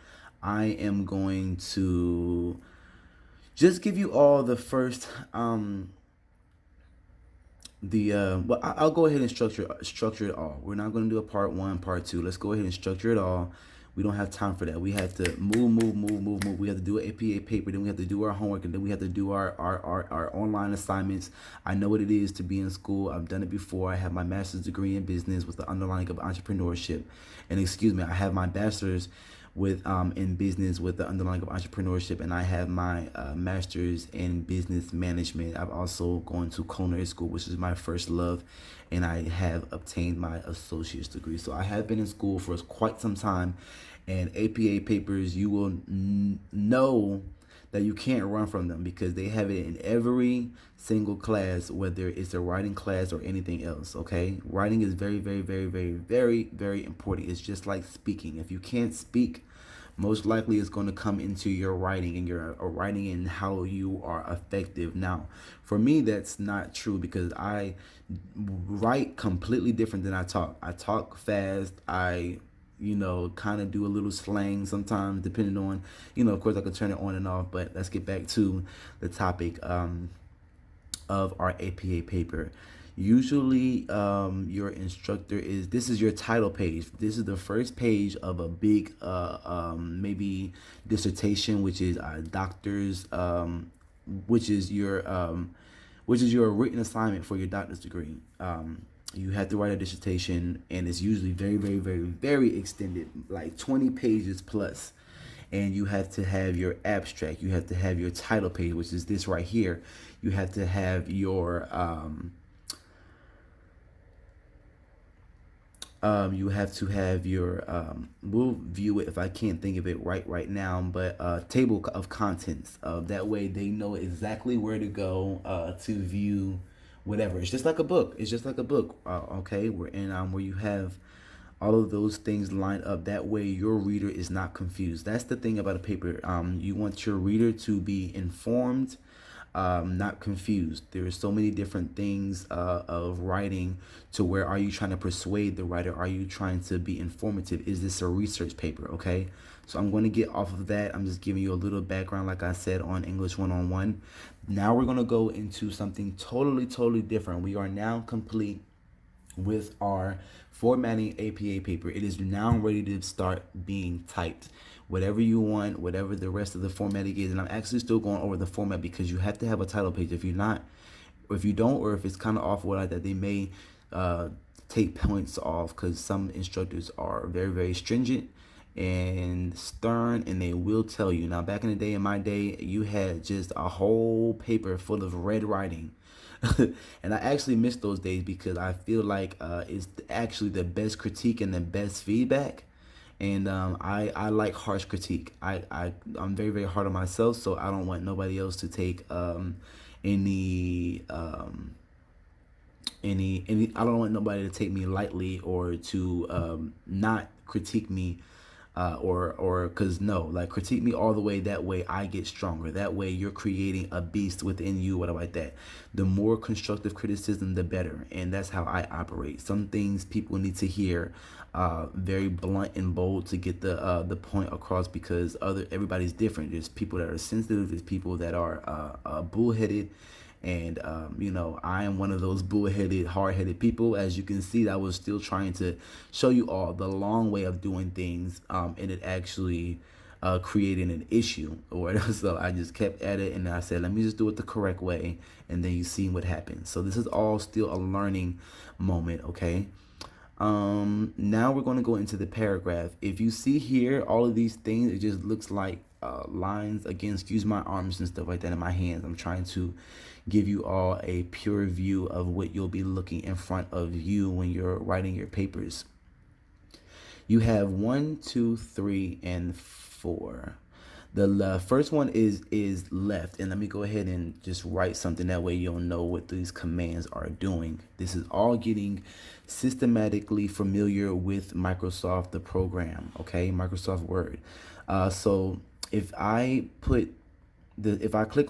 I am going to just give you all the first well, I'll go ahead and structure it all. We're not going to do a part 1, part 2. Let's go ahead and structure it all. We don't have time for that. We have to move. We have to do an APA paper, then we have to do our homework, and then we have to do our online assignments. I know what it is to be in school. I've done it before. I have my master's degree in business with the underlying of entrepreneurship. And excuse me, I have my bachelor's with in business with the underlying of entrepreneurship, and I have my master's in business management. I've also gone to culinary school, which is my first love, and I have obtained my associate's degree. So I have been in school for quite some time, and APA papers, you will know that you can't run from them because they have it in every single class, whether it's a writing class or anything else. Okay, writing is very, very, very, very, very, very important. It's just like speaking. If you can't speak, most likely it's going to come into your writing and your writing and how you are effective. Now, for me, that's not true because I write completely different than I talk. I talk fast. I kind of do a little slang sometimes, depending on, of course I can turn it on and off, but let's get back to the topic of our APA paper. Usually, your instructor this is your title page. This is the first page of a big, maybe dissertation, which is a doctor's, which is your written assignment for your doctor's degree. You have to write a dissertation, and it's usually very, very, very, very extended, like 20 pages plus. And you have to have your abstract. You have to have your title page, which is this right here. You have to have your we'll view it if I can't think of it right now, but table of contents. That way they know exactly where to go to view whatever. It's just like a book. It's just like a book. Okay, where you have all of those things lined up. That way, your reader is not confused. That's the thing about a paper. You want your reader to be informed, not confused. There are so many different things of writing to where are you trying to persuade the writer? Are you trying to be informative? Is this a research paper? Okay. So I'm going to get off of that. I'm just giving you a little background, like I said, on English 101. Now we're going to go into something totally different. We are now complete with our formatting APA paper. It is now ready to start being typed. Whatever you want, whatever the rest of the formatting is, and I'm actually still going over the format because you have to have a title page. If you're not, or if you don't, or if it's kind of off what like that, they may take points off because some instructors are very stringent and stern, and they will tell you. Now, back in the day, in my day, you had just a whole paper full of red writing. And I actually miss those days because I feel like it's actually the best critique and the best feedback. And I like harsh critique. I'm very hard on myself, so I don't want nobody else to take any I don't want nobody to take me lightly or to not critique me or because no, like critique me all the way. That way I get stronger. That way you're creating a beast within you, whatever like that. The more constructive criticism, the better. And that's how I operate. Some things people need to hear very blunt and bold to get the point across because everybody's different. There's people that are sensitive. There's people that are bullheaded. And I am one of those bullheaded, hard-headed people. As you can see, I was still trying to show you all the long way of doing things, and it actually creating an issue or whatever. So I just kept at it, and I said, let me just do it the correct way, and then you see what happens. So this is all still a learning moment, okay? Now we're going to go into the paragraph. If you see here, all of these things, it just looks like lines. Again, excuse my arms and stuff like that in my hands. I'm trying to give you all a pure view of what you'll be looking in front of you when you're writing your papers. You have 1, 2, 3, and 4. The first one is left, and let me go ahead and just write something that way you'll know what these commands are doing. This is all getting systematically familiar with Microsoft, the program, okay, Microsoft Word. So if I click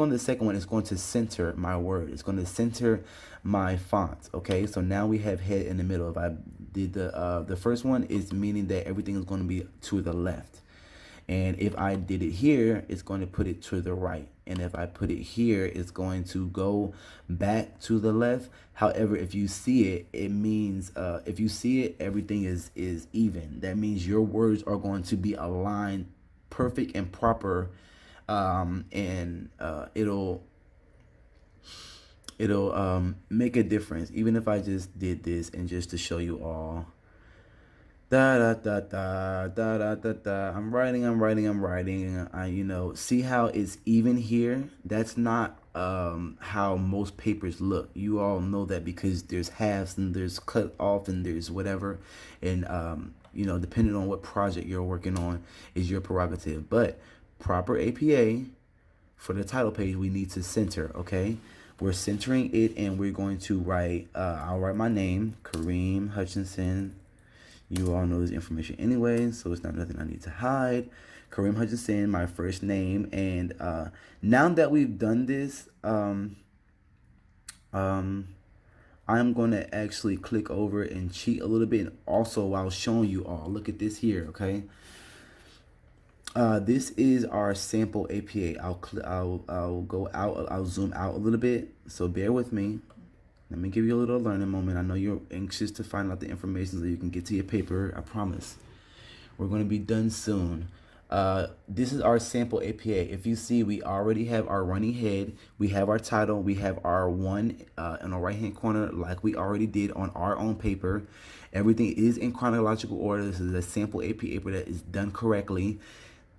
on the second one, it's going to center my word. It's going to center my font. Okay, so now we have head in the middle. If I did the first one, it's meaning that everything is going to be to the left. And if I did it here, it's going to put it to the right. And if I put it here, it's going to go back to the left. However, if you see it, it means if you see it, everything is even. That means your words are going to be aligned perfect and proper. And it'll make a difference. Even if I just did this and just to show you all, I'm writing. See how it's even here? That's not how most papers look. You all know that because there's halves and there's cut off and there's whatever, and depending on what project you're working on is your prerogative. But proper APA for the title page, we need to center. Okay, we're centering it, and we're going to write. I'll write my name, Kareem Hutchinson. You all know this information anyway, so it's not nothing I need to hide. Kareem Hutchinson, my first name, and now that we've done this, I'm going to actually click over and cheat a little bit, also while showing you all. Look at this here, okay? This is our sample APA. I'll go out. I'll zoom out a little bit. So bear with me. Let me give you a little learning moment. I know you're anxious to find out the information so you can get to your paper. I promise. We're going to be done soon. This is our sample APA. If you see, we already have our running head. We have our title. We have our one in the right-hand corner like we already did on our own paper. Everything is in chronological order. This is a sample APA paper that is done correctly.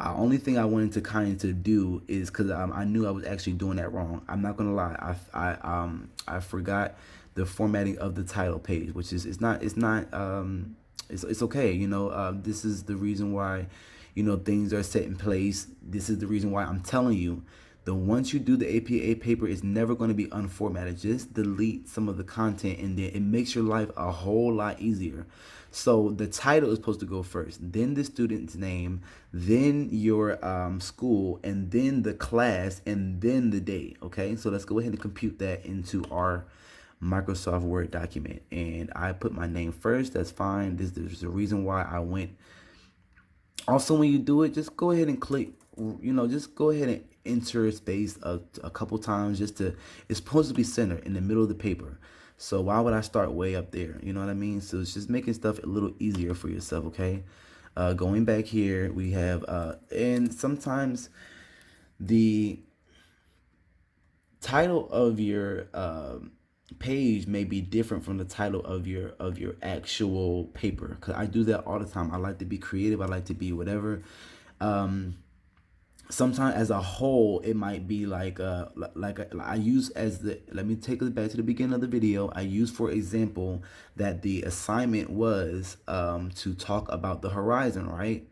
Only thing I wanted to kind of do is because I knew I was actually doing that wrong. I'm not gonna lie. I forgot the formatting of the title page, which is it's okay. This is the reason why things are set in place. This is the reason why I'm telling you Once you do the APA paper, it's never going to be unformatted. Just delete some of the content, and then it makes your life a whole lot easier. So the title is supposed to go first, then the student's name, then your school, and then the class, and then the day. Okay, so let's go ahead and compute that into our Microsoft Word document. And I put my name first. That's fine. There's a reason why I went. Also, when you do it, just go ahead and click, just go ahead and enter space a couple times, just to, it's supposed to be centered in the middle of the paper. So why would I start way up there? You know what I mean? So it's just making stuff a little easier for yourself, okay? Going back here, we have, and sometimes the title of your page may be different from the title of your actual paper, because I do that all the time. I like to be creative. I like to be whatever. Sometimes as a whole, it might be like I use as the, let me take us back to the beginning of the video. I use, for example, that the assignment was to talk about the horizon, right?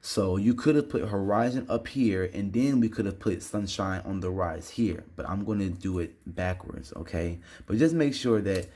So you could have put horizon up here, and then we could have put sunshine on the rise here. But I'm going to do it backwards, okay? But just make sure that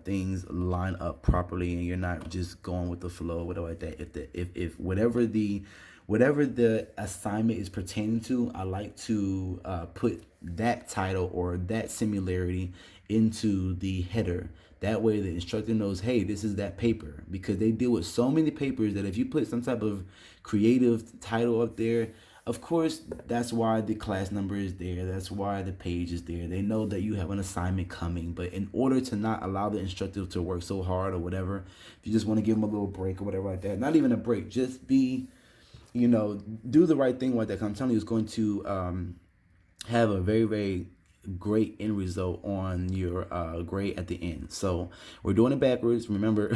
things line up properly, and you're not just going with the flow, whatever like that. If whatever the assignment is pertaining to, I like to put that title or that similarity into the header. That way the instructor knows, hey, this is that paper, because they deal with so many papers that if you put some type of creative title up there, of course, that's why the class number is there. That's why the page is there. They know that you have an assignment coming. But in order to not allow the instructor to work so hard or whatever, if you just want to give them a little break or whatever like that, not even a break, just be, do the right thing like that. I'm telling you, it's going to have a very, very great end result on your grade at the end. So we're doing it backwards. Remember,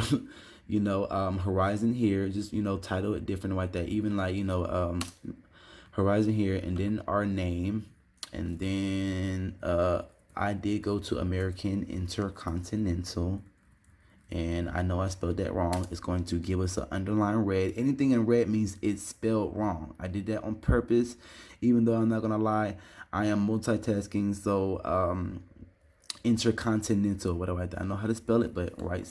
horizon here, just, title it different like that. Even like, horizon here, and then our name. And then I did go to American Intercontinental. And I know I spelled that wrong. It's going to give us an underline red. Anything in red means it's spelled wrong. I did that on purpose, even though I'm not going to lie, I am multitasking. So intercontinental, whatever. I know how to spell it, but right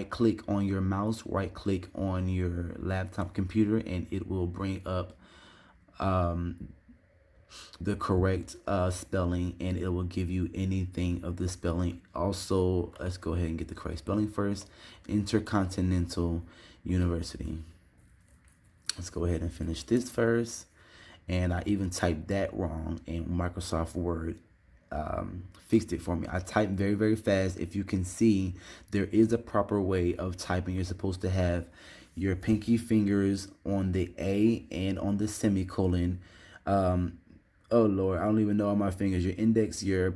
click on your mouse, right click on your laptop computer, and it will bring up the correct spelling, and it will give you anything of the spelling. Also, let's go ahead and get the correct spelling first. Intercontinental University. Let's go ahead and finish this first. And I even typed that wrong, and Microsoft Word fixed it for me. I typed very, very fast. If you can see, there is a proper way of typing. You're supposed to have your pinky fingers on the A and on the semicolon. Oh Lord, I don't even know all my fingers. Your index, your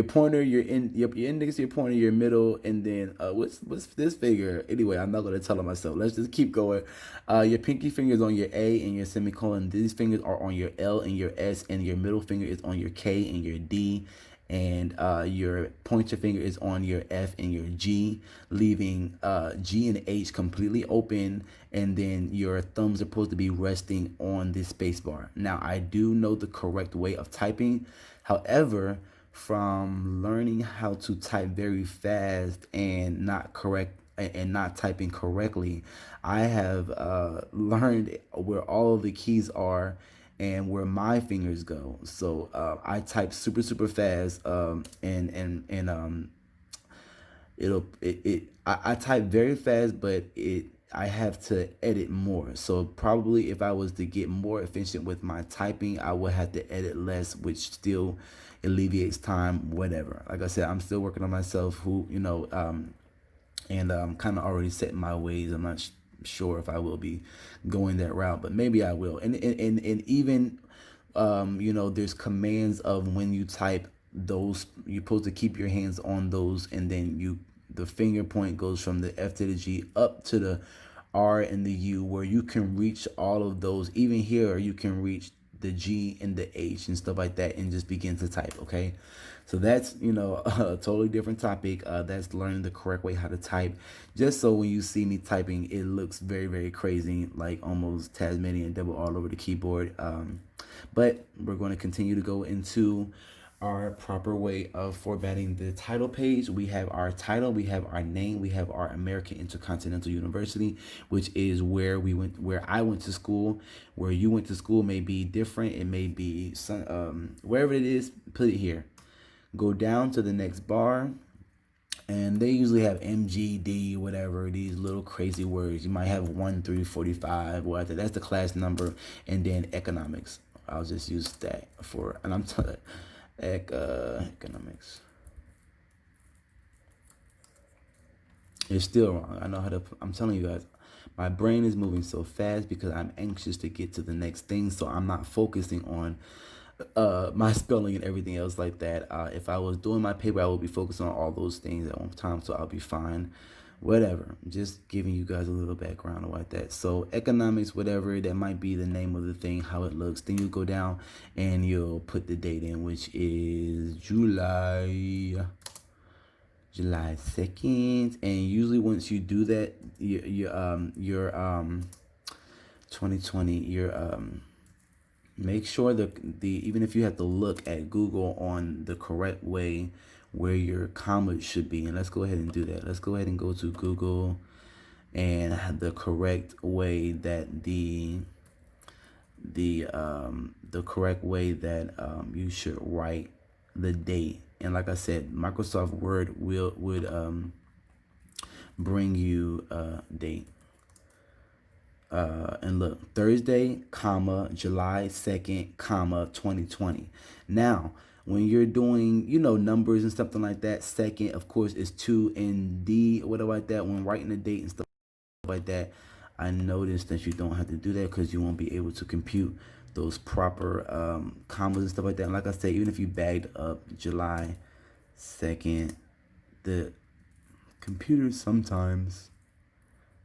pointer, your index, your pointer, your middle, and then what's this finger? Anyway, I'm not gonna tell it myself. Let's just keep going. Your pinky finger is on your A and your semicolon. These fingers are on your L and your S, and your middle finger is on your K and your D, and your pointer finger is on your F and your G, leaving G and H completely open, and then your thumbs are supposed to be resting on this space bar. Now, I do know the correct way of typing. However, from learning how to type very fast and not typing correctly, I have learned where all of the keys are and where my fingers go. So I type super, super fast, I type very fast, but I have to edit more. So probably if I was to get more efficient with my typing, I would have to edit less, which still alleviates time, whatever. Like I said, I'm still working on myself, and kind of already setting my ways. I'm not sure if I will be going that route, but maybe I will. And even, there's commands of when you type those, you're supposed to keep your hands on those, and then the finger point goes from the F to the G up to the R and the U, where you can reach all of those. Even here, you can reach the G and the H and stuff like that, and just begin to type. Okay, so that's a totally different topic. That's learning the correct way how to type, just so when you see me typing, it looks very, very crazy, like almost Tasmanian devil all over the keyboard. But we're going to continue to go into our proper way of formatting the title page. We have our title, we have our name, we have our American Intercontinental University, which is where I went to school. Where you went to school may be different. It may be some wherever it is, put it here. Go down to the next bar, and they usually have MGD, whatever, these little crazy words. You might have 1 through 45, whatever. That's the class number, and then economics. I'll just use that for, and I'm telling economics. It's still wrong. I know how to, I'm telling you guys, my brain is moving so fast because I'm anxious to get to the next thing, so I'm not focusing on my spelling and everything else like that. If I was doing my paper, I would be focused on all those things at one time, so I'll be fine. Whatever. Just giving you guys a little background about that. So economics, whatever, that might be the name of the thing, how it looks. Then you go down and you'll put the date in, which is July 2nd. And usually once you do that, your 2020, your make sure the even if you have to look at Google on the correct way where your comma should be, and let's go ahead and do that. Let's go ahead and go to Google and the correct way that the correct way that you should write the date. And like I said, Microsoft Word would bring you date. And look, Thursday, comma, July 2nd, comma, 2020. Now, when you're doing, numbers and something like that, second, of course, is 2 and D, or whatever like that. When writing the date and stuff like that, I noticed that you don't have to do that because you won't be able to compute those proper commas and stuff like that. And like I said, even if you bagged up July 2nd, the computer sometimes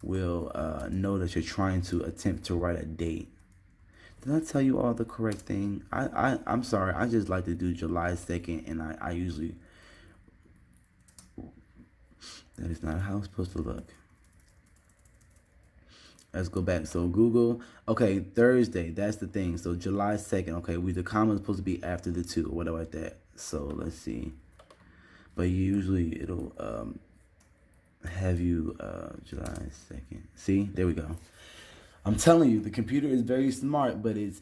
will know that you're trying to attempt to write a date. Did I tell you all the correct thing? I'm sorry. I just like to do July 2nd, and I usually... That is not how it's supposed to look. Let's go back. So Google, okay, Thursday, that's the thing. So July 2nd, okay, the comma is supposed to be after the 2 or whatever like that. So let's see. But usually it'll have you July 2nd. See, there we go. I'm telling you, the computer is very smart, but it's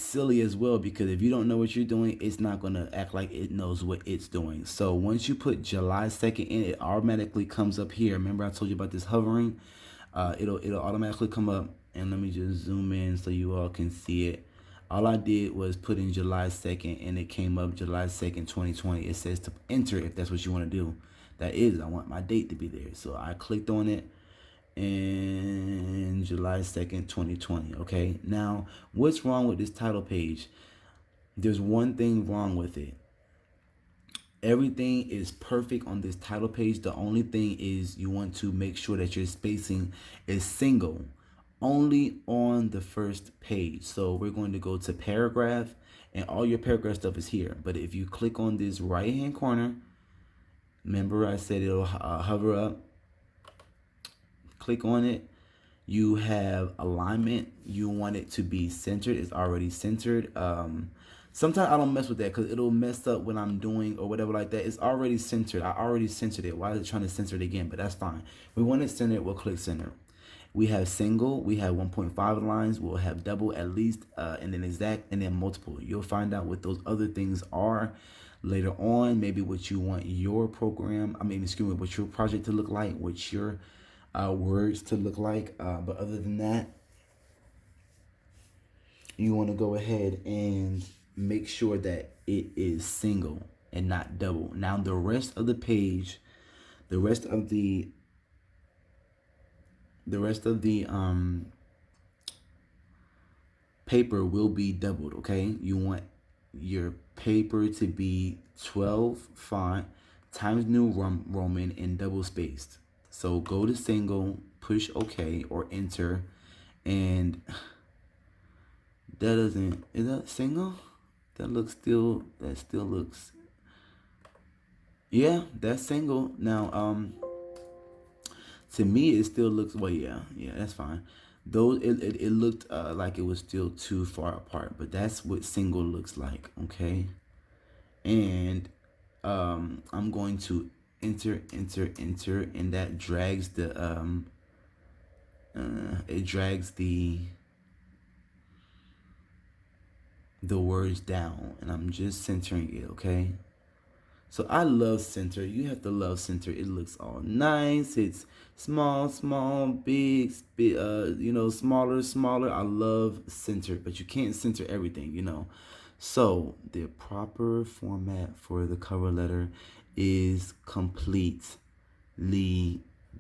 silly as well, because if you don't know what you're doing, it's not gonna act like it knows what it's doing. So once you put July 2nd in, it automatically comes up here. Remember I told you about this hovering? It'll automatically come up, and let me just zoom in so you all can see it. All I did was put in July 2nd, and it came up July 2nd, 2020. It says to enter if that's what you want to do. That is, I want my date to be there. So I clicked on it, and July 2nd, 2020. Okay, now what's wrong with this title page? There's one thing wrong with it. Everything is perfect on this title page. The only thing is you want to make sure that your spacing is single, only on the first page. So we're going to go to paragraph, and all your paragraph stuff is here. But if you click on this right hand corner, remember I said it'll hover up, click on it. You have alignment. You want it to be centered. It's already centered. Sometimes I don't mess with that because it'll mess up when I'm doing or whatever like that. It's already centered. I already centered it. Why is it trying to center it again? But that's fine. We want it centered. We'll click center. We have single. We have 1.5 lines. We'll have double at least, and then exact, and then multiple. You'll find out what those other things are later on. Maybe what you want your program, what your project to look like, what your words to look like. But other than that, you want to go ahead and make sure that it is single and not double. Now the rest of the page, the rest of the paper will be doubled. Okay, you want your paper to be 12 font Times New Roman and double spaced. So go to single, push OK or enter, and that doesn't, is that single? That still looks, yeah, that's single. Now, to me, it still looks, well, yeah, that's fine. Those it looked like it was still too far apart, but that's what single looks like. Okay, and I'm going to enter, and that drags it drags the words down, and I'm just centering it. Okay, so I love center. You have to love center. It looks all nice. It's small, big, smaller, smaller. I love center, but you can't center everything. So the proper format for the cover letter is completely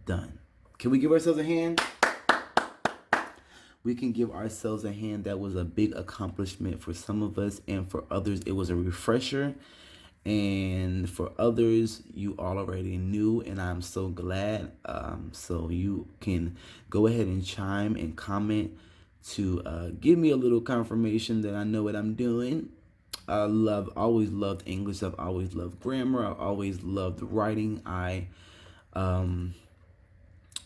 done. Can we give ourselves a hand? We can give ourselves a hand. That was a big accomplishment for some of us, and for others, it was a refresher. And for others, you already knew, and I'm so glad. So you can go ahead and chime and comment to give me a little confirmation that I know what I'm doing. Always loved English. I've always loved grammar. I've always loved writing. I am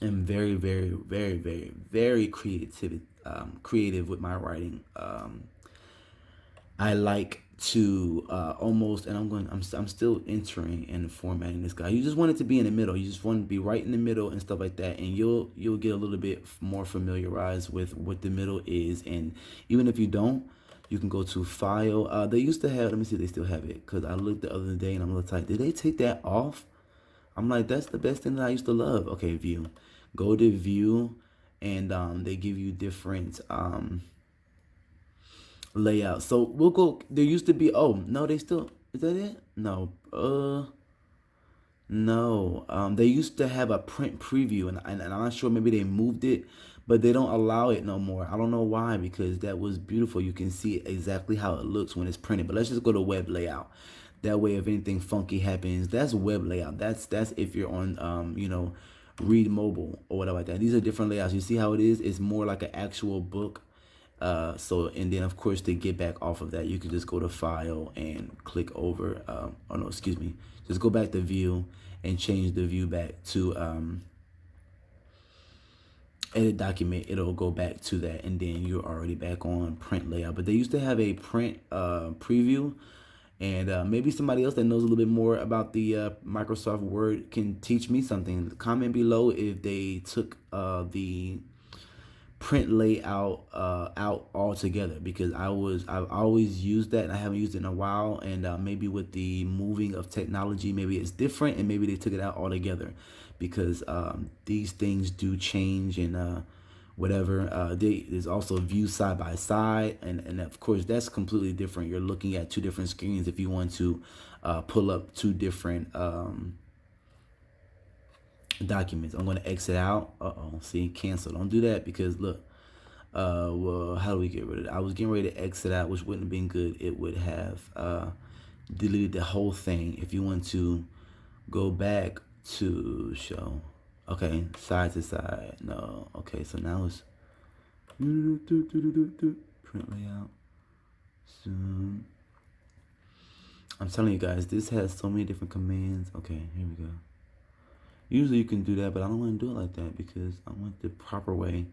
very, very, very, very, very creative with my writing. I like to almost, and I'm still entering and formatting this guy. You just want it to be in the middle. You just want to be right in the middle and stuff like that, and you'll get a little bit more familiarized with what the middle is. And even if you don't, you can go to File. They used to have. Let me see if they still have it, because I looked the other day and I'm like, did they take that off? I'm like, that's the best thing that I used to love. Okay, View. Go to View, and they give you different layout. So we'll go. There used to be. Oh no, they still. Is that it? No. No. They used to have a print preview, and I'm not sure. Maybe they moved it, but they don't allow it no more. I don't know why, because that was beautiful. You can see exactly how it looks when it's printed. But let's just go to web layout. That way, if anything funky happens, that's web layout. That's if you're on Read Mobile or whatever like that. These are different layouts. You see how it is? It's more like an actual book. And then of course, to get back off of that, you can just go to File and click over. Oh no, excuse me. Just go back to View and change the view back to edit document. It'll go back to that, and then you're already back on print layout. But they used to have a print preview. And maybe somebody else that knows a little bit more about the Microsoft Word can teach me something. Comment below if they took the print layout out altogether, because I've always used that and I haven't used it in a while. And maybe with the moving of technology, maybe it's different, and maybe they took it out altogether, because these things do change, and whatever. There's also view side by side, and of course that's completely different. You're looking at two different screens if you want to pull up two different documents. I'm going to exit out. See, cancel. Don't do that, because look, well, how do we get rid of it? I was getting ready to exit out, which wouldn't have been good. It would have deleted the whole thing. If you want to go back to show, okay, side to side. No, okay, so now it's print layout. Zoom. I'm telling you guys, this has so many different commands. Okay, here we go. Usually you can do that, but I don't want to do it like that, because I want the proper way.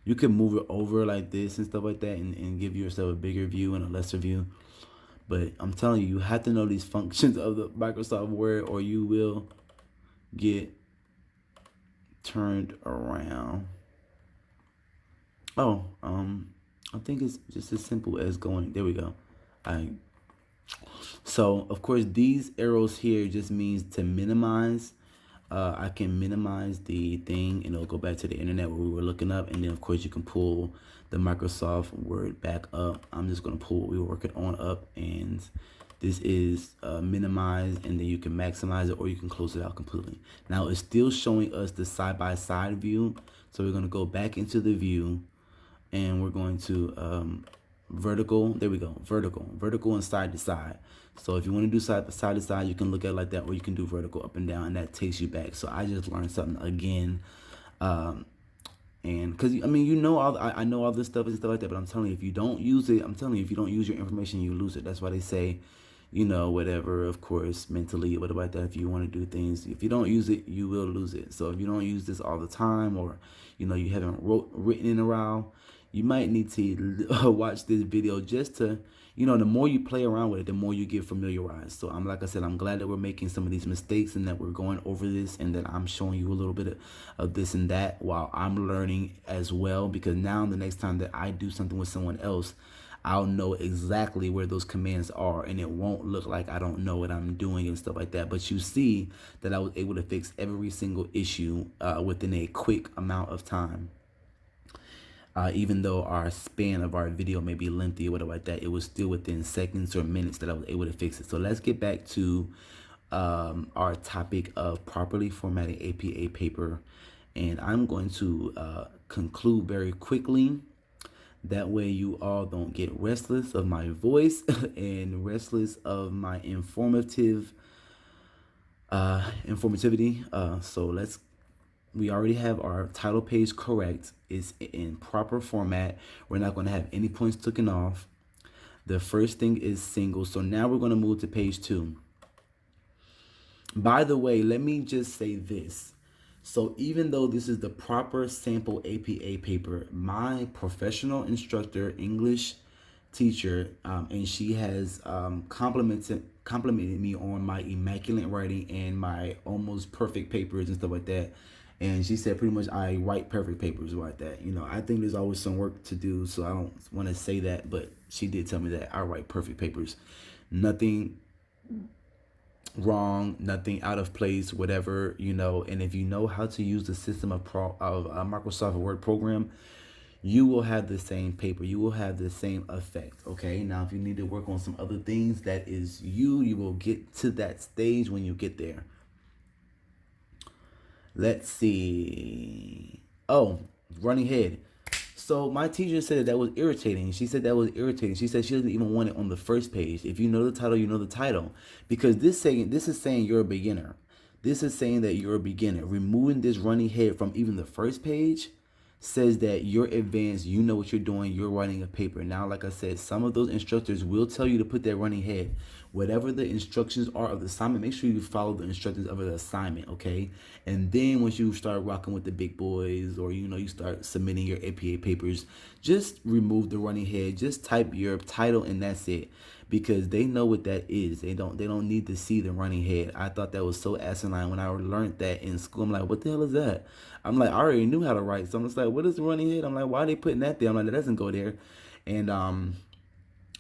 You can move it over like this and stuff like that, and give yourself a bigger view and a lesser view. But I'm telling you, you have to know these functions of the Microsoft Word, or you will get turned around. Oh, I think it's just as simple as going, there we go. So of course these arrows here just means to minimize. I can minimize the thing, and it'll go back to the internet where we were looking up. And then of course you can pull the Microsoft Word back up. I'm just going to pull what we were working on up, and this is minimized, and then you can maximize it, or you can close it out completely. Now it's still showing us the side-by-side view. So we're going to go back into the view, and we're going to vertical. There we go. Vertical and side to side. So if you want to do side to side, you can look at it like that, or you can do vertical up and down, and that takes you back. So I just learned something again. And because I mean, I know all this stuff and stuff like that, but I'm telling you, if you don't use it, I'm telling you, if you don't use your information, you lose it. That's why they say whatever, of course, mentally, what about that? If you want to do things, if you don't use it, you will lose it. So if you don't use this all the time, or, you haven't written in a while, you might need to watch this video just to, the more you play around with it, the more you get familiarized. So like I said, I'm glad that we're making some of these mistakes and that we're going over this and that I'm showing you a little bit of this and that while I'm learning as well, because now the next time that I do something with someone else, I'll know exactly where those commands are, and it won't look like I don't know what I'm doing and stuff like that. But you see that I was able to fix every single issue within a quick amount of time. Even though our span of our video may be lengthy or whatever like that, it was still within seconds or minutes that I was able to fix it. So let's get back to our topic of properly formatting APA paper. And I'm going to conclude very quickly. That way you all don't get restless of my voice and restless of my informativity. So we already have our title page correct. It's in proper format. We're not going to have any points taken off. The first thing is single. So now we're going to move to page 2. By the way, let me just say this. So even though this is the proper sample APA paper, my professional instructor, English teacher, and she has complimented me on my immaculate writing and my almost perfect papers and stuff like that. And she said pretty much I write perfect papers like that. I think there's always some work to do, so I don't want to say that, but she did tell me that I write perfect papers. Nothing wrong, nothing out of place, whatever, and if you know how to use the system of Microsoft Word program, you will have the same paper, you will have the same effect. Okay, now if you need to work on some other things, that is you will get to that stage when you get there. Let's see. Oh, running head. So my teacher said that was irritating. She said that was irritating. She said she doesn't even want it on the first page. If you know the title, you know the title. Because this is saying you're a beginner. This is saying that you're a beginner. Removing this running head from even the first page says that you're advanced, you know what you're doing, you're writing a paper. Now, like I said, some of those instructors will tell you to put that running head. Whatever the instructions are of the assignment, make sure you follow the instructions of the assignment, okay? And then once you start rocking with the big boys, or you start submitting your APA papers, just remove the running head, just type your title and that's it. Because they know what that is. They don't need to see the running head. I thought that was so asinine when I learned that in school. I'm like, what the hell is that? I'm like, I already knew how to write. So I'm just like, what is the running head? I'm like, why are they putting that there? I'm like, that doesn't go there. And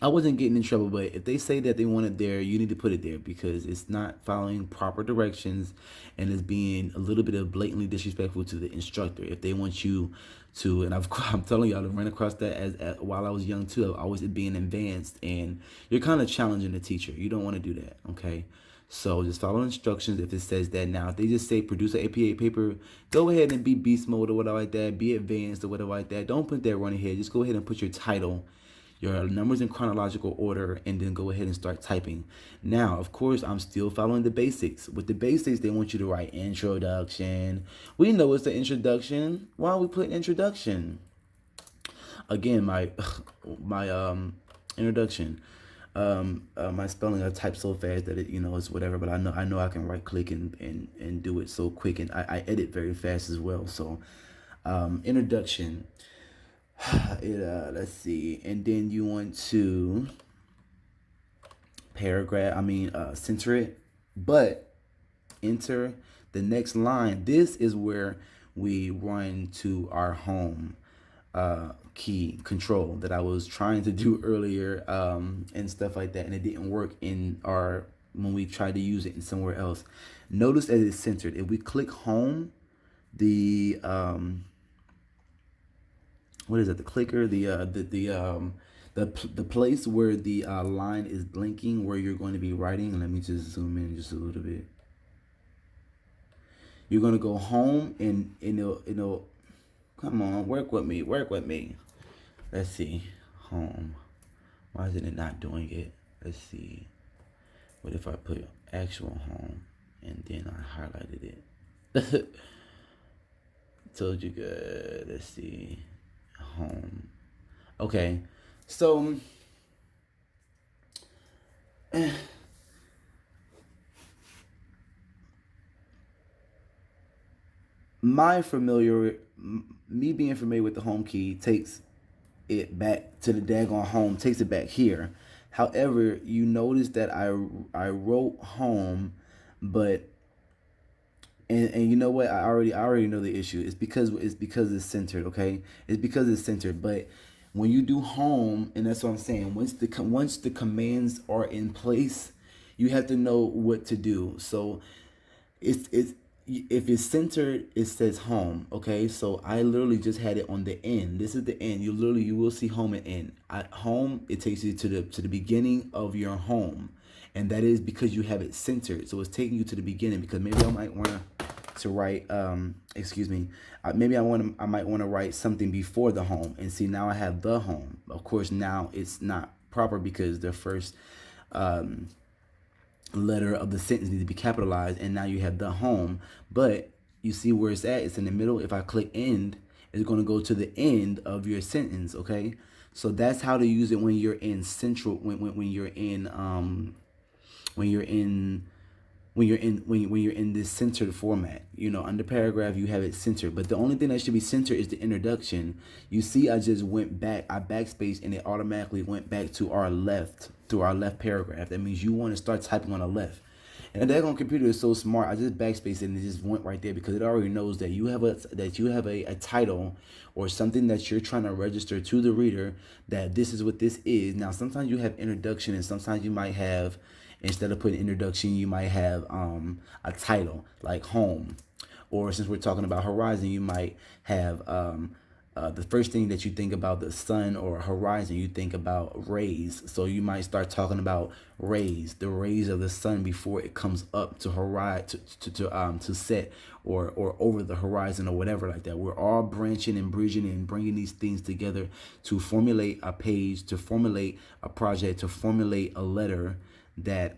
I wasn't getting in trouble, but if they say that they want it there, you need to put it there, because it's not following proper directions and it's being a little bit of blatantly disrespectful to the instructor. If they want you to, and I'm telling y'all, to run across that as while I was young too, always being advanced, and you're kind of challenging the teacher. You don't want to do that, okay? So just follow instructions if it says that. Now, if they just say produce an APA paper, go ahead and be beast mode or whatever like that, be advanced or whatever like that. Don't put that running head. Just go ahead and put your title, your numbers in chronological order, and then go ahead and start typing. Now, of course, I'm still following the basics. With the basics, they want you to write introduction. We know it's the introduction. Why don't we put introduction? Again, my introduction. My spelling, I type so fast that it's whatever, but I know I can right click and do it so quick, and I edit very fast as well. So introduction. Let's see, and then you want to center it, but enter the next line. This is where we run to our home key control that I was trying to do earlier, and stuff like that, and it didn't work when we tried to use it in somewhere else. Notice that it's centered. If we click home, the what is it? The clicker, the place where the line is blinking, where you're going to be writing. Let me just zoom in just a little bit. You're gonna go home, and it'll come on, work with me. Let's see, home. Why isn't it not doing it? Let's see. What if I put actual home and then I highlighted it? Told you good. Let's see. Home. Okay. So my familiar, me being familiar with the home key takes it back to the daggone home, takes it back here. However, you notice that I wrote home, but and you know what? I already know the issue. It's because it's centered. Okay, it's because it's centered. But when you do home, and that's what I'm saying. Once the commands are in place, you have to know what to do. So it's if it's centered, it says home. Okay, so I literally just had it on the end. This is the end. You will see home and end. At home, it takes you to the beginning of your home, and that is because you have it centered. So it's taking you to the beginning, because maybe I might want to write excuse me, maybe I might want to write something before the home, and see, now I have the home. Of course, now it's not proper because the first letter of the sentence needs to be capitalized, and now you have the home. But you see where it's at, it's in the middle. If I click end, it's going to go to the end of your sentence. Okay, so that's how to use it when you're in central, when you're in when you're in when you're in this centered format. Under paragraph, you have it centered, but the only thing that should be centered is the introduction. You see, I just went back, I backspaced, and it automatically went back to our left paragraph. That means you want to start typing on the left. And that on computer is so smart. I just backspaced it and it just went right there, because it already knows that you have a title or something that you're trying to register to the reader, that this is what this is. Now, sometimes you have introduction, and sometimes you might have, instead of putting introduction, you might have a title like home. Or since we're talking about horizon, you might have the first thing that you think about the sun or horizon, you think about rays. So you might start talking about rays, the rays of the sun before it comes up to horizon, to set, or over the horizon, or whatever like that. We're all branching and bridging and bringing these things together to formulate a page, to formulate a project, to formulate a letter that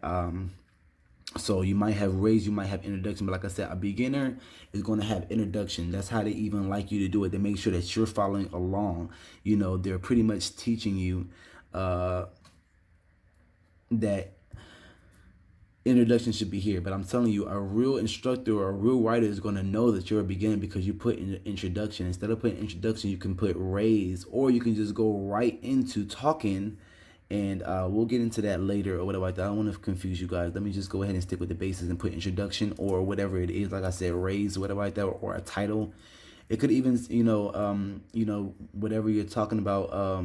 so you might have raised, you might have introduction, but like I said, a beginner is going to have introduction. That's how they even like you to do it. They make sure that you're following along. They're pretty much teaching you that introduction should be here. But I'm telling you, a real instructor or a real writer is going to know that you're a beginner, because you put in the introduction. Instead of putting introduction, you can put raise, or you can just go right into talking. And we'll get into that later or whatever like that. I don't want to confuse you guys. Let me just go ahead and stick with the basics and put introduction or whatever it is. Like I said, raise, whatever like that, or a title. It could even, whatever you're talking about,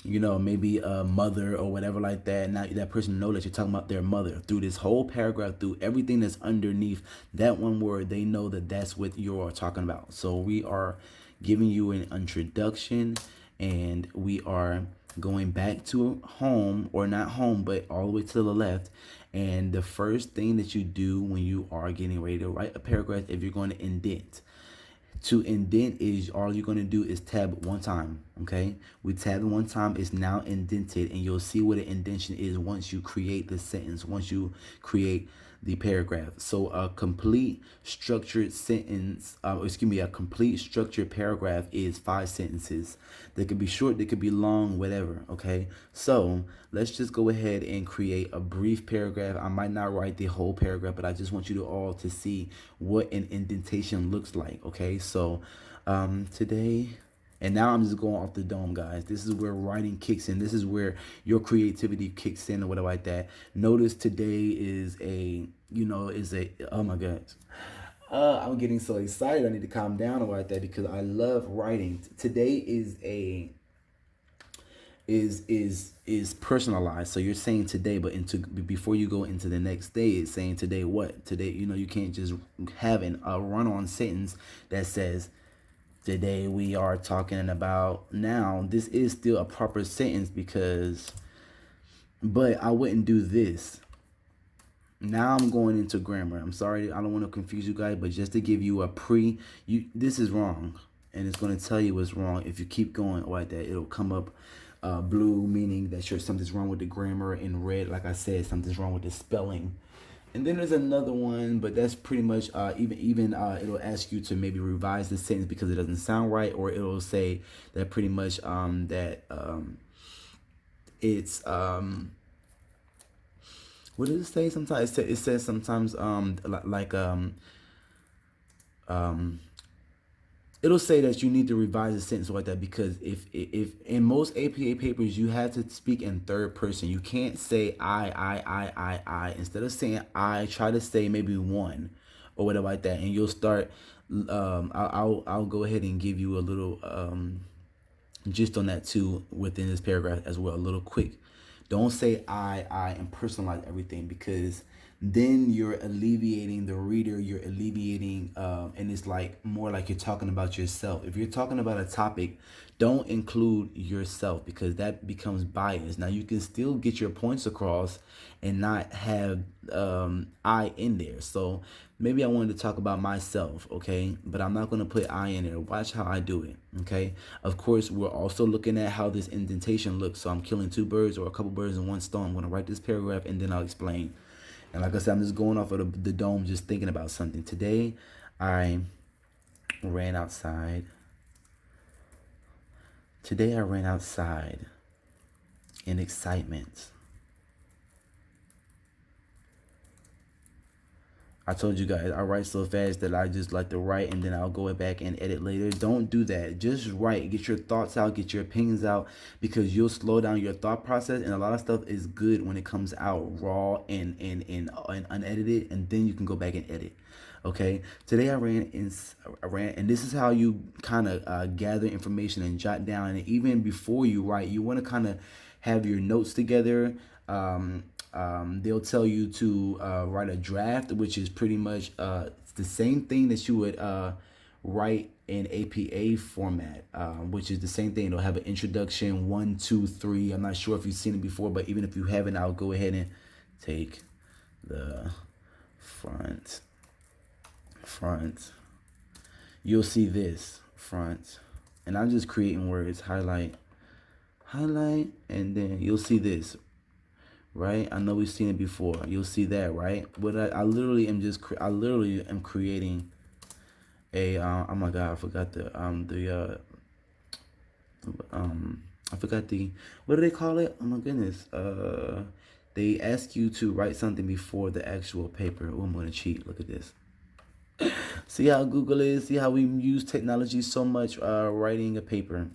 maybe a mother or whatever like that. Now that person know that you're talking about their mother. Through this whole paragraph, through everything that's underneath that one word, they know that that's what you're talking about. So we are giving you an introduction, and we are going back to home, or not home, but all the way to the left. And the first thing that you do when you are getting ready to write a paragraph, if you're going to indent, is all you're going to do is tab one time. Okay, we tab one time, it's now indented, and you'll see what an indentation is once you create the sentence, once you create the paragraph. So a complete structured sentence, a complete structured paragraph is 5 sentences. They could be short, they could be long, whatever. Okay, so let's just go ahead and create a brief paragraph. I might not write the whole paragraph, but I just want you to all to see what an indentation looks like. Okay, so today, and now I'm just going off the dome, guys. This is where writing kicks in. This is where your creativity kicks in, or whatever like that. Notice today is oh my gosh. I'm getting so excited. I need to calm down about that, because I love writing. Today is personalized. So you're saying today, but before you go into the next day, it's saying today what? Today, you can't just have a run-on sentence that says, today we are talking about. Now, this is still a proper sentence, but I wouldn't do this. Now I'm going into grammar. I'm sorry, I don't want to confuse you guys, but just to give you this is wrong, and it's going to tell you what's wrong. If you keep going like that, it'll come up blue, meaning that something's wrong with the grammar, and red, like I said, something's wrong with the spelling. And then there's another one, but that's pretty much even it'll ask you to maybe revise the sentence because it doesn't sound right, or it'll say that pretty much it's what does it say sometimes? It says sometimes it'll say that you need to revise a sentence like that, because if in most APA papers you have to speak in third person. You can't say I. Instead of saying I, try to say maybe one or whatever like that, and you'll start. I'll go ahead and give you a little gist on that too within this paragraph as well. A little quick. Don't say I, and personalize everything, because then you're alleviating the reader. You're alleviating, and it's like more like you're talking about yourself. If you're talking about a topic, don't include yourself, because that becomes bias. Now you can still get your points across and not have I in there. So maybe I wanted to talk about myself, okay? But I'm not going to put I in there. Watch how I do it, okay? Of course, we're also looking at how this indentation looks. So I'm killing two birds, or a couple birds in one stone. I'm going to write this paragraph and then I'll explain. And like I said, I'm just going off of the dome, just thinking about something. Today, I ran outside. Today, I ran outside in excitement. I told you guys, I write so fast that I just like to write and then I'll go back and edit later. Don't do that. Just write. Get your thoughts out. Get your opinions out, because you'll slow down your thought process. And a lot of stuff is good when it comes out raw and unedited, and then you can go back and edit. Okay. Today I ran, and this is how you kind of gather information and jot down. And even before you write, you want to kind of have your notes together. They'll tell you to write a draft, which is pretty much the same thing that you would write in APA format, which is the same thing. It'll have an introduction, 1, 2, 3. I'm not sure if you've seen it before, but even if you haven't, I'll go ahead and take the front. You'll see this front, and I'm just creating words, highlight, and then you'll see this. Right, I know we've seen it before. You'll see that, right? But I literally am creating a oh my god, I forgot the what do they call it? Oh my goodness. They ask you to write something before the actual paper. Oh, I'm gonna cheat. Look at this. See how Google is. See how we use technology so much. Writing a paper.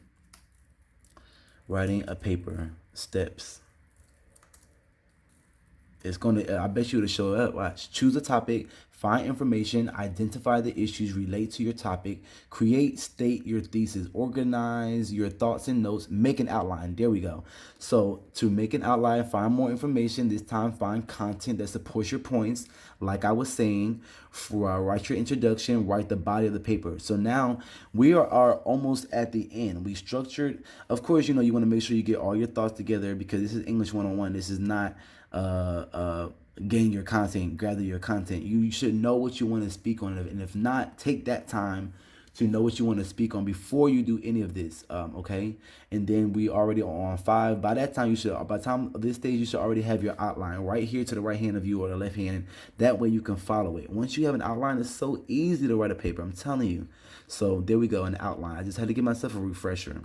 Steps. It's gonna, I bet you to show up. Watch. Choose a topic, find information, identify the issues, relate to your topic, state your thesis, organize your thoughts and notes, make an outline. There we go. So to make an outline, find more information. This time, find content that supports your points. Like I was saying, write your introduction, write the body of the paper. So now we are almost at the end. We structured. Of course, you want to make sure you get all your thoughts together, because this is English 101. This is not gain your content, gather your content. You should know what you want to speak on, and if not, take that time to know what you want to speak on before you do any of this. Okay, and then we already are on 5. By that time, by the time of this stage, you should already have your outline right here to the right hand of you, or the left hand. That way you can follow it. Once you have an outline, it's so easy to write a paper. I'm telling you. So there we go, an outline. I just had to give myself a refresher.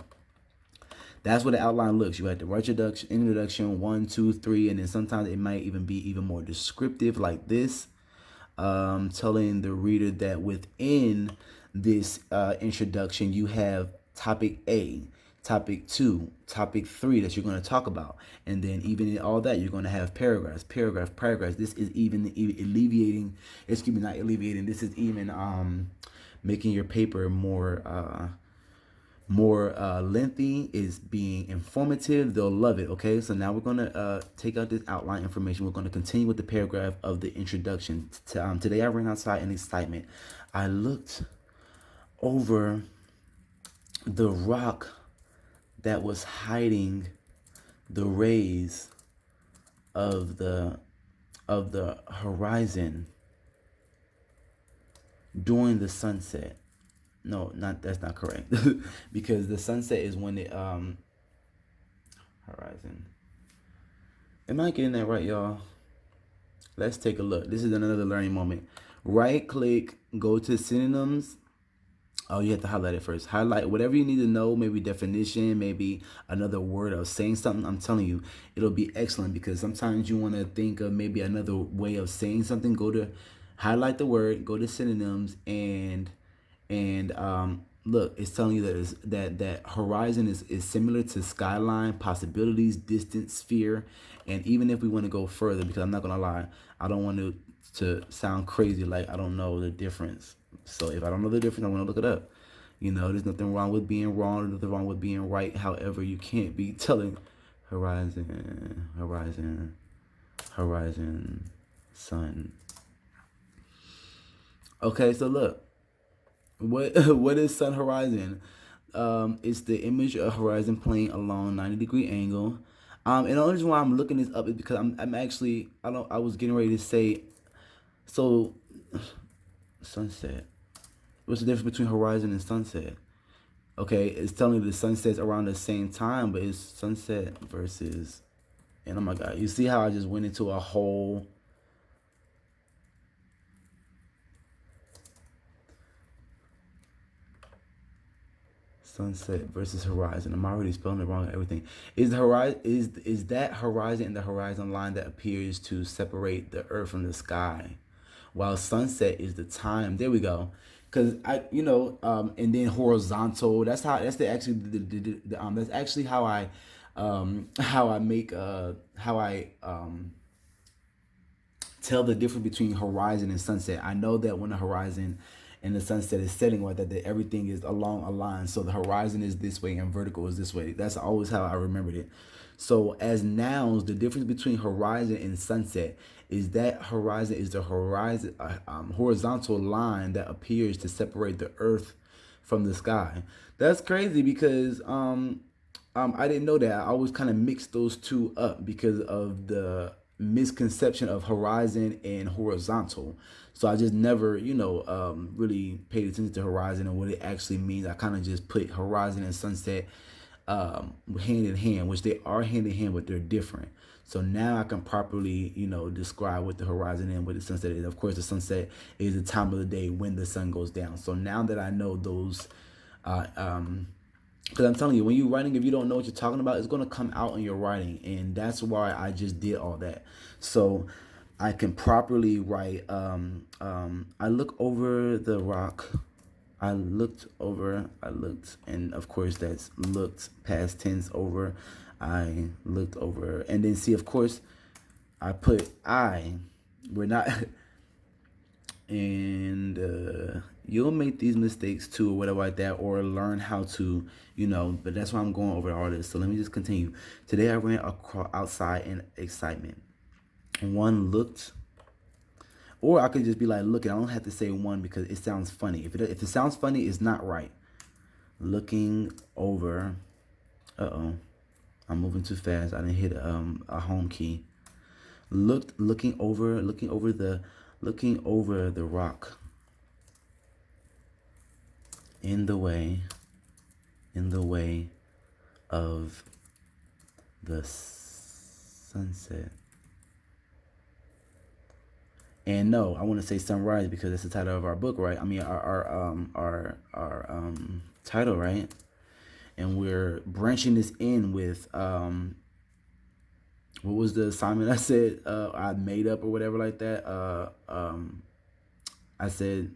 That's what the outline looks. You have to write your introduction, 1, 2, 3, and then sometimes it might even be even more descriptive, like this, telling the reader that within this introduction you have topic A, topic 2, topic 3 that you're going to talk about, and then even in all that you're going to have paragraphs. This is even alleviating. Excuse me, not alleviating. This is even making your paper more lengthy, is being informative. They'll love it. Okay, so now we're going to take out this outline information. We're going to continue with the paragraph of the introduction. Today I ran outside in excitement. I looked over the rock that was hiding the rays of the horizon during the sunset. No, that's not correct. Because the sunset is when it horizon. Am I getting that right, y'all? Let's take a look. This is another learning moment. Right click, go to synonyms. Oh, you have to highlight it first. Highlight whatever you need to know, maybe definition, maybe another word of saying something. I'm telling you, it'll be excellent, because sometimes you want to think of maybe another way of saying something. Go to highlight the word, go to synonyms, and look, it's telling you that horizon is similar to skyline, possibilities, distance, sphere, and even if we want to go further, because I'm not gonna lie, I don't want to sound crazy like I don't know the difference. So if I don't know the difference, I want to look it up. There's nothing wrong with being wrong, there's nothing wrong with being right. However, you can't be telling horizon, sun. Okay, so look. What is sun horizon? It's the image of horizon plane along 90-degree angle. And the only reason why I'm looking this up is because I'm actually I was getting ready to say, so sunset. What's the difference between horizon and sunset? Okay, it's telling you the sunset's around the same time, but it's sunset versus, and oh my God, you see how I just went into a whole sunset versus horizon. I'm already spelling it wrong and everything. Is the horizon is that horizon in the horizon line that appears to separate the earth from the sky, while sunset is the time. There we go. Cause and then horizontal. That's that's actually how I make how I tell the difference between horizon and sunset. I know that when the horizon and the sunset is setting like that everything is along a line. So the horizon is this way and vertical is this way. That's always how I remembered it. So as nouns, the difference between horizon and sunset is that horizon is the horizontal line that appears to separate the earth from the sky. That's crazy because I didn't know that. I always kind of mixed those two up because of the misconception of horizon and horizontal. So I just never, really paid attention to horizon and what it actually means. I kind of just put horizon and sunset hand in hand, which they are hand in hand, but they're different. So now I can properly, describe what the horizon and what the sunset is. Of course, the sunset is the time of the day when the sun goes down. So now that I know those, because I'm telling you, when you're writing, if you don't know what you're talking about, it's going to come out in your writing. And that's why I just did all that. So I can properly write. I look over the rock. I looked, and of course that's looked, past tense, over. I looked over. And then see, of course, I put I. We're not... and you'll make these mistakes too or whatever like that, or learn how to, but that's why I'm going over all this. So let me just continue. Today I ran outside in excitement. One looked, or I could just be like looking. I don't have to say one because it sounds funny. If it sounds funny, it's not right. Looking over. I'm moving too fast. I didn't hit a home key. Looking over the rock. In the way of the sunset. And no, I want to say sunrise because that's the title of our book, right? I mean, our title, right? And we're branching this in with what was the assignment I said I made up or whatever like that? I said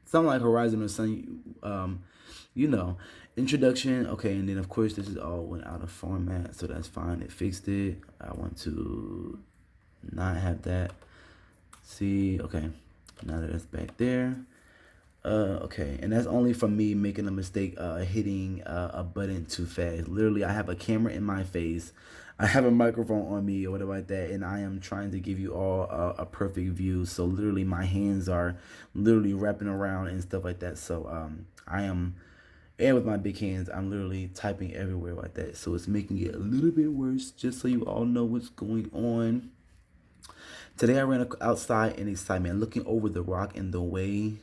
something like horizon or sun, introduction. Okay, and then of course this is all went out of format, so that's fine. It fixed it. I want to not have that. See, okay, now that it's back there. Okay, and that's only from me making a mistake hitting a button too fast. Literally, I have a camera in my face, I have a microphone on me or whatever like that, and I am trying to give you all a perfect view. So literally my hands are literally wrapping around and stuff like that. So I am, and with my big hands, I'm literally typing everywhere like that. So it's making it a little bit worse, just so you all know what's going on. Today I ran outside in excitement, looking over the rock in the way,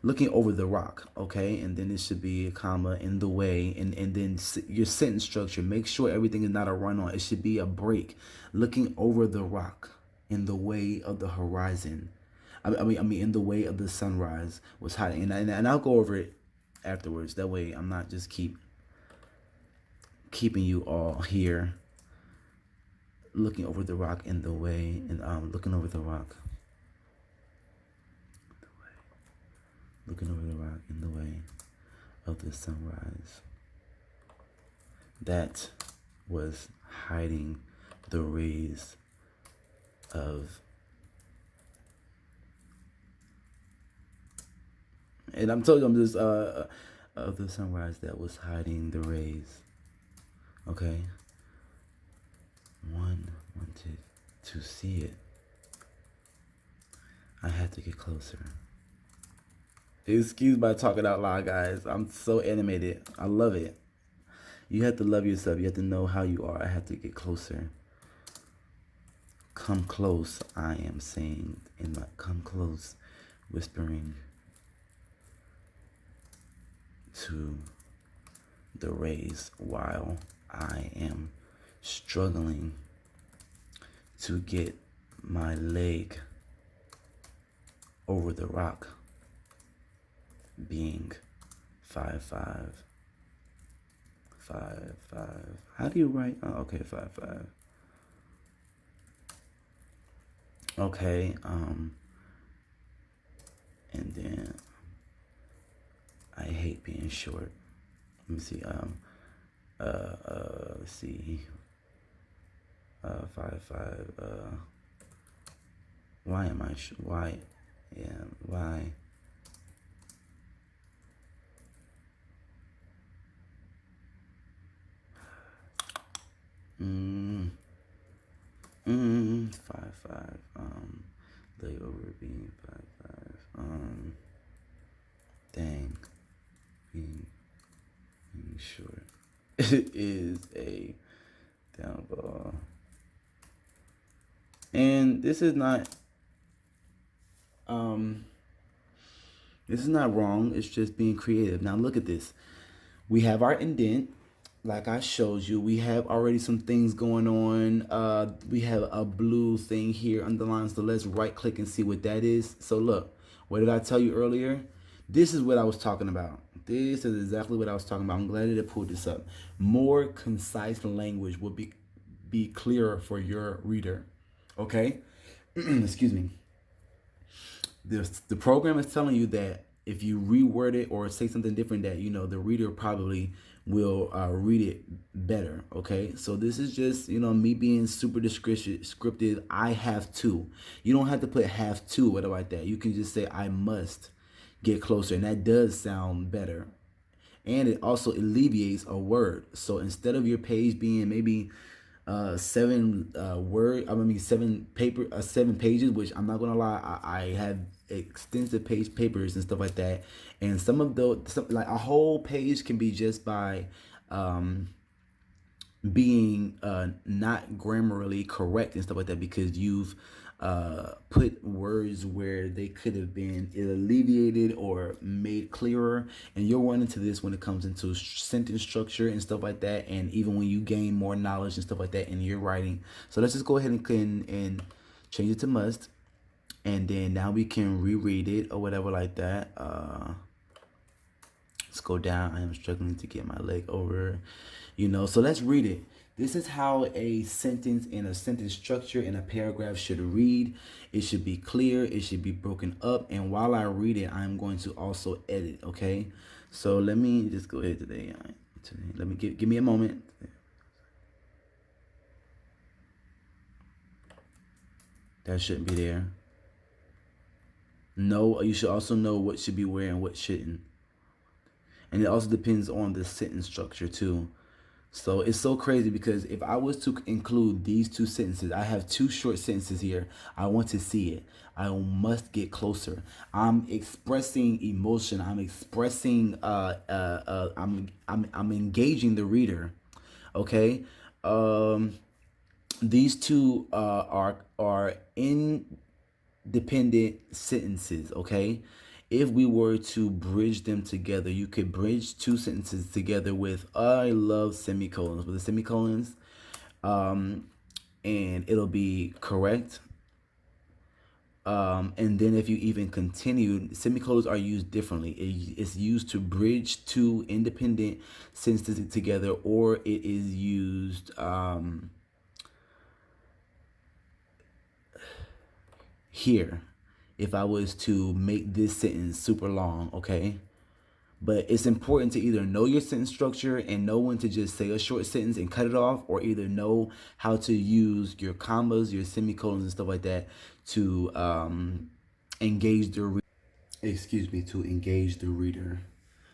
looking over the rock, okay? And then it should be a comma, in the way, and then your sentence structure. Make sure everything is not a run-on. It should be a break. Looking over the rock in the way of the horizon. I mean, in the way of the sunrise was hiding. And I'll go over it afterwards. That way I'm not just keeping you all here. Looking over the rock in the way, and looking over the rock. of the sunrise that was hiding the rays of, and I'm telling you, I'm just of the sunrise that was hiding the rays. Okay. One wanted to see it. I had to get closer. Excuse my talking out loud, guys. I'm so animated. I love it. You have to love yourself. You have to know how you are. I have to get closer. Come close, I am saying in my, come close, whispering to the rays while I am struggling to get my leg over the rock, being 5'5". 5'5". How do you write? Oh, okay, 5'5". Okay, and then I hate being short. Let me see. Let's see. 5'5". Why am I? Why? Yeah. Why? Mm. 5'5". Layover being 5'5". Dang. Being short. It is a downfall. And this is not wrong. It's just being creative. Now look at this. We have our indent, like I showed you. We have already some things going on. We have a blue thing here underlined. So let's right click and see what that is. So look, what did I tell you earlier? This is what I was talking about. This is exactly what I was talking about. I'm glad that it pulled this up. More concise language will be clearer for your reader. Okay? Excuse me. The program is telling you that if you reword it or say something different, that the reader probably will read it better. Okay, so this is just me being super scripted. I have to. You don't have to put have to or whatever like that. You can just say I must get closer, and that does sound better. And it also alleviates a word. So instead of your page being maybe 7 7 pages, which I'm not gonna lie, I have extensive papers and stuff like that, and some of those, like a whole page can be just by being not grammarly correct and stuff like that, because you've put words where they could have been alleviated or made clearer. And you'll run into this when it comes into sentence structure and stuff like that, and even when you gain more knowledge and stuff like that in your writing. So let's just go ahead and change it to must, and then now we can reread it or whatever like that. Let's go down. I am struggling to get my leg over, so let's read it. This is how a sentence in a sentence structure in a paragraph should read. It should be clear. It should be broken up. And while I read it, I'm going to also edit. Okay. So let me just go ahead today. Let me give me a moment. That shouldn't be there. No, you should also know what should be where and what shouldn't. And it also depends on the sentence structure too. So it's so crazy, because if I was to include these two sentences, I have two short sentences here. I want to see it. I must get closer. I'm expressing emotion. I'm expressing. I'm engaging the reader. Okay. These two are independent sentences. Okay. If we were to bridge them together, you could bridge two sentences together with I love semicolons, with the semicolons, and it'll be correct. And then if you even continue, semicolons are used differently. It's used to bridge two independent sentences together, or it is used here. If I was to make this sentence super long, okay? But it's important to either know your sentence structure and know when to just say a short sentence and cut it off, or either know how to use your commas, your semicolons, and stuff like that to engage the to engage the reader.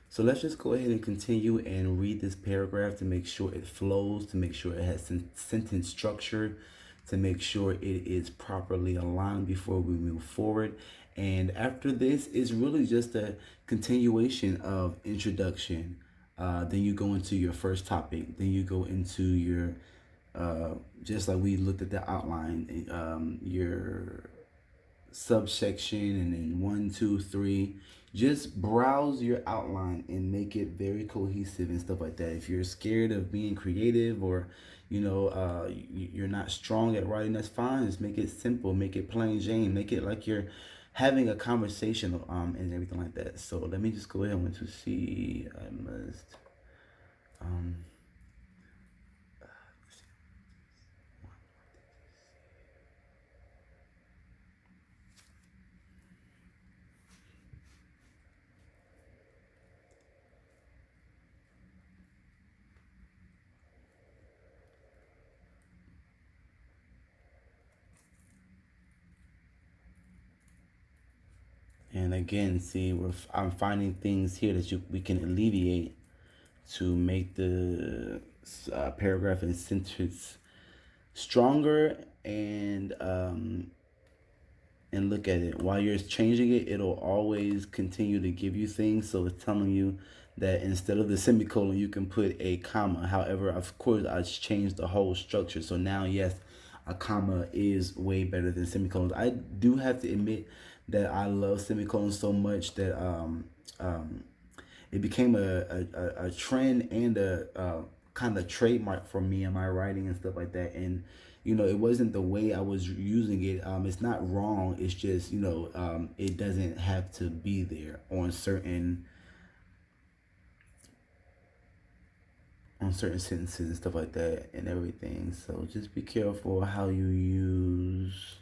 So let's just go ahead and continue and read this paragraph to make sure it flows, to make sure it has sentence structure, to make sure it is properly aligned before we move forward. And after this is really just a continuation of introduction. Then you go into your first topic. Then you go into your, just like we looked at the outline, your subsection, and then 1, 2, 3. Just browse your outline and make it very cohesive and stuff like that. If you're scared of being creative, or you're not strong at writing, that's fine. Just make it simple, make it plain Jane, make it like you're having a conversation and everything like that. So let me just go ahead and want to see. I must and again, see, I'm finding things here that we can alleviate to make the paragraph and sentence stronger, and look at it. While you're changing it, it'll always continue to give you things. So it's telling you that instead of the semicolon, you can put a comma. However, of course, I changed the whole structure. So now, yes, a comma is way better than semicolons. I do have to admit that I love semicolons so much that it became a trend and a kind of trademark for me in my writing and stuff like that. And it wasn't the way I was using it. It's not wrong. It's just it doesn't have to be there on certain sentences and stuff like that and everything. So just be careful how you use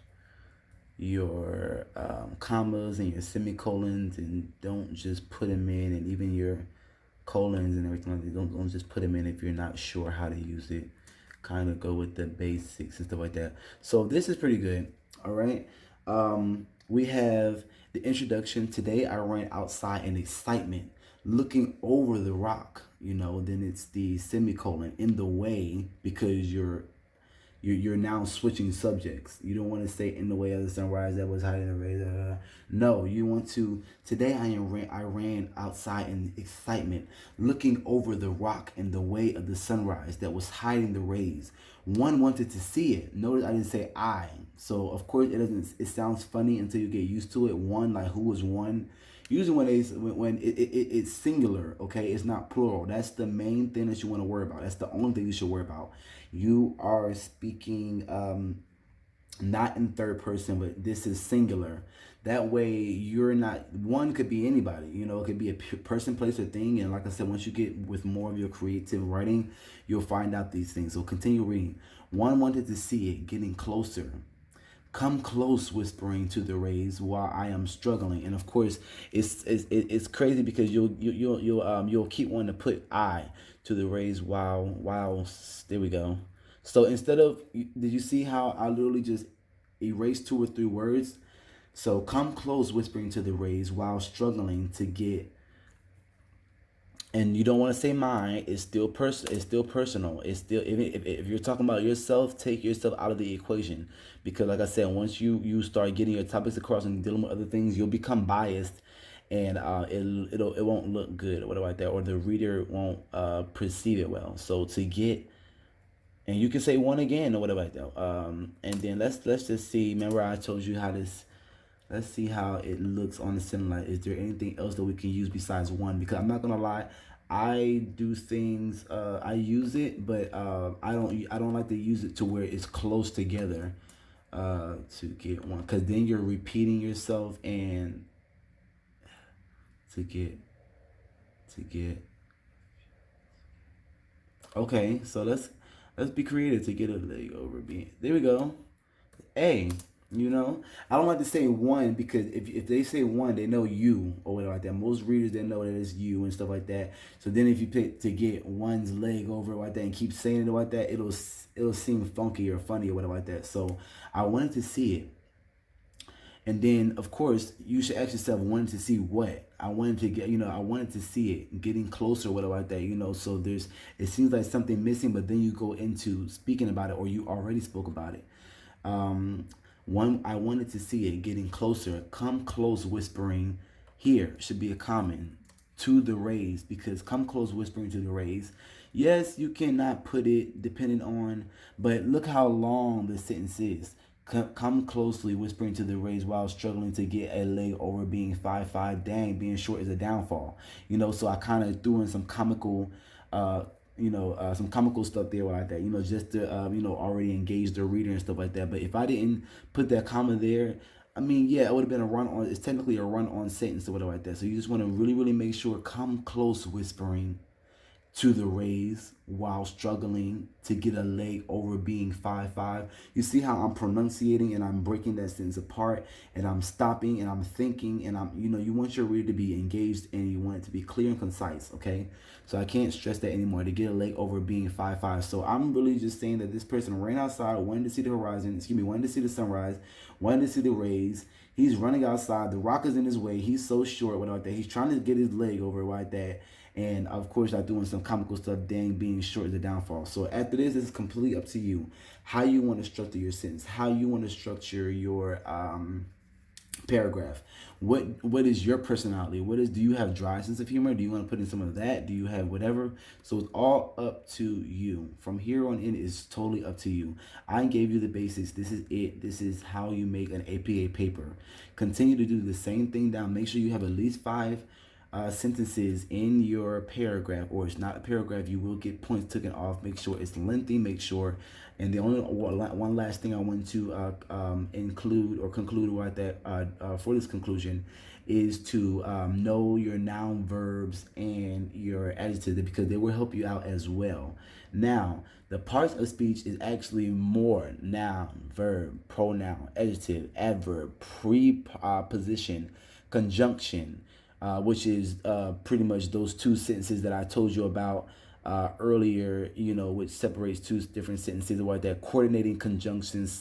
your commas and your semicolons, and don't just put them in, and even your colons and everything like that. Don't just put them in if you're not sure how to use it. Kind of go with the basics and stuff like that. So this is pretty good. All right. We have the introduction. Today I ran outside in excitement, looking over the rock. Then it's the semicolon, in the way, because you're now switching subjects. You don't want to say in the way of the sunrise that was hiding the rays. No, you want to. Today I ran outside in excitement, looking over the rock in the way of the sunrise that was hiding the rays. One wanted to see it. Notice I didn't say I. So of course it doesn't. It sounds funny until you get used to it. One, like who was one? Usually when it's singular, okay, it's not plural. That's the main thing that you want to worry about. That's the only thing you should worry about. You are speaking not in third person, but this is singular. That way you're not, one could be anybody, it could be a person, place, or thing. And like I said, once you get with more of your creative writing, you'll find out these things. So continue reading. One wanted to see it, getting closer. Come close, whispering to the rays while I am struggling. And of course, it's crazy because you'll keep wanting to put I to the rays while there we go. So instead of, did you see how I literally just erased 2 or 3 words? So come close, whispering to the rays while struggling to get. And you don't want to say mine. It's still It's still personal. It's still, if you're talking about yourself, take yourself out of the equation, because like I said, once you start getting your topics across and dealing with other things, you'll become biased, and it won't look good or whatever like that, or the reader won't perceive it well. So to get, and you can say one again or whatever like that. And then let's just see. Remember I told you how this. Let's see how it looks on the center line. Is there anything else that we can use besides one? Because I'm not gonna lie, I do things. I use it, but I don't like to use it to where it's close together to get one. Because then you're repeating yourself, and to get. Okay, so let's be creative to get a leg over B. There we go. A. You know, I don't like to say one because if they say one, they know you or whatever like that. Most readers, they know that it's you and stuff like that. So then if you pick to get one's leg over like that and keep saying it like that, it'll seem funky or funny or whatever like that. So I wanted to see it. And then, of course, you should ask yourself, wanted to see what? I wanted to get, I wanted to see it, getting closer, whatever like that, So it seems like something missing, but then you go into speaking about it, or you already spoke about it. Um, I wanted to see it, getting closer. Come close, whispering. Here should be a comment to the raise, because come close, whispering to the raise. Yes, you cannot put it depending on, but look how long the sentence is. Come closely, whispering to the raise while struggling to get a leg over being 5'5". Dang, being short is a downfall. So I kind of threw in some comical, some comical stuff there like that. Just to already engage the reader and stuff like that. But if I didn't put that comma there, I mean, yeah, it would have been a run on. It's technically a run on sentence or whatever like that. So you just want to really, really make sure. Come close, whispering to the raise while struggling to get a leg over being 5'5". You see how I'm pronunciating and I'm breaking that sentence apart, and I'm stopping and I'm thinking, and you want your reader to be engaged and you want it to be clear and concise, okay? So I can't stress that anymore, to get a leg over being 5'5". So I'm really just saying that this person ran outside, wanted to see the horizon, wanted to see the sunrise, wanted to see the rays. He's running outside, the rock is in his way, he's so short, without that. He's trying to get his leg over like that. And of course, I'm doing some comical stuff. Dang, being short is a downfall. So after this, it's completely up to you. How you want to structure your sentence. How you want to structure your paragraph. What is your personality? Do you have dry sense of humor? Do you want to put in some of that? Do you have whatever? So it's all up to you. From here on in, it's totally up to you. I gave you the basics. This is it. This is how you make an APA paper. Continue to do the same thing down. Make sure you have at least 5 sentences in your paragraph, or it's not a paragraph, you will get points taken off. Make sure it's lengthy. Make sure, and the only one last thing I want to include or conclude right that for this conclusion is to know your noun, verbs, and your adjectives, because they will help you out as well. Now, the parts of speech is actually more: noun, verb, pronoun, adjective, adverb, preposition, conjunction, which is pretty much those 2 sentences that I told you about earlier, which separates 2 different sentences, or that coordinating conjunctions,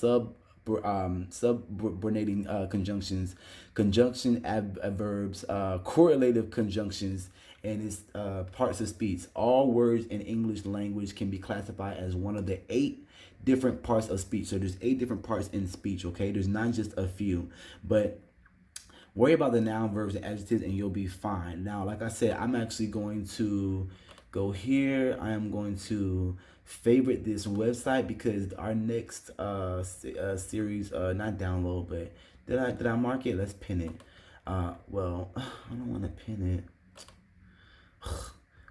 subordinating conjunctions, conjunction adverbs, correlative conjunctions, and its parts of speech. All words in English language can be classified as one of the 8 different parts of speech. So there's 8 different parts in speech, okay? There's not just a few, but worry about the noun, verbs, and adjectives, and you'll be fine. Now, like I said, I'm actually going to go here. I am going to favorite this website, because our next series, not download, but did I mark it? Let's pin it. Well, I don't want to pin it.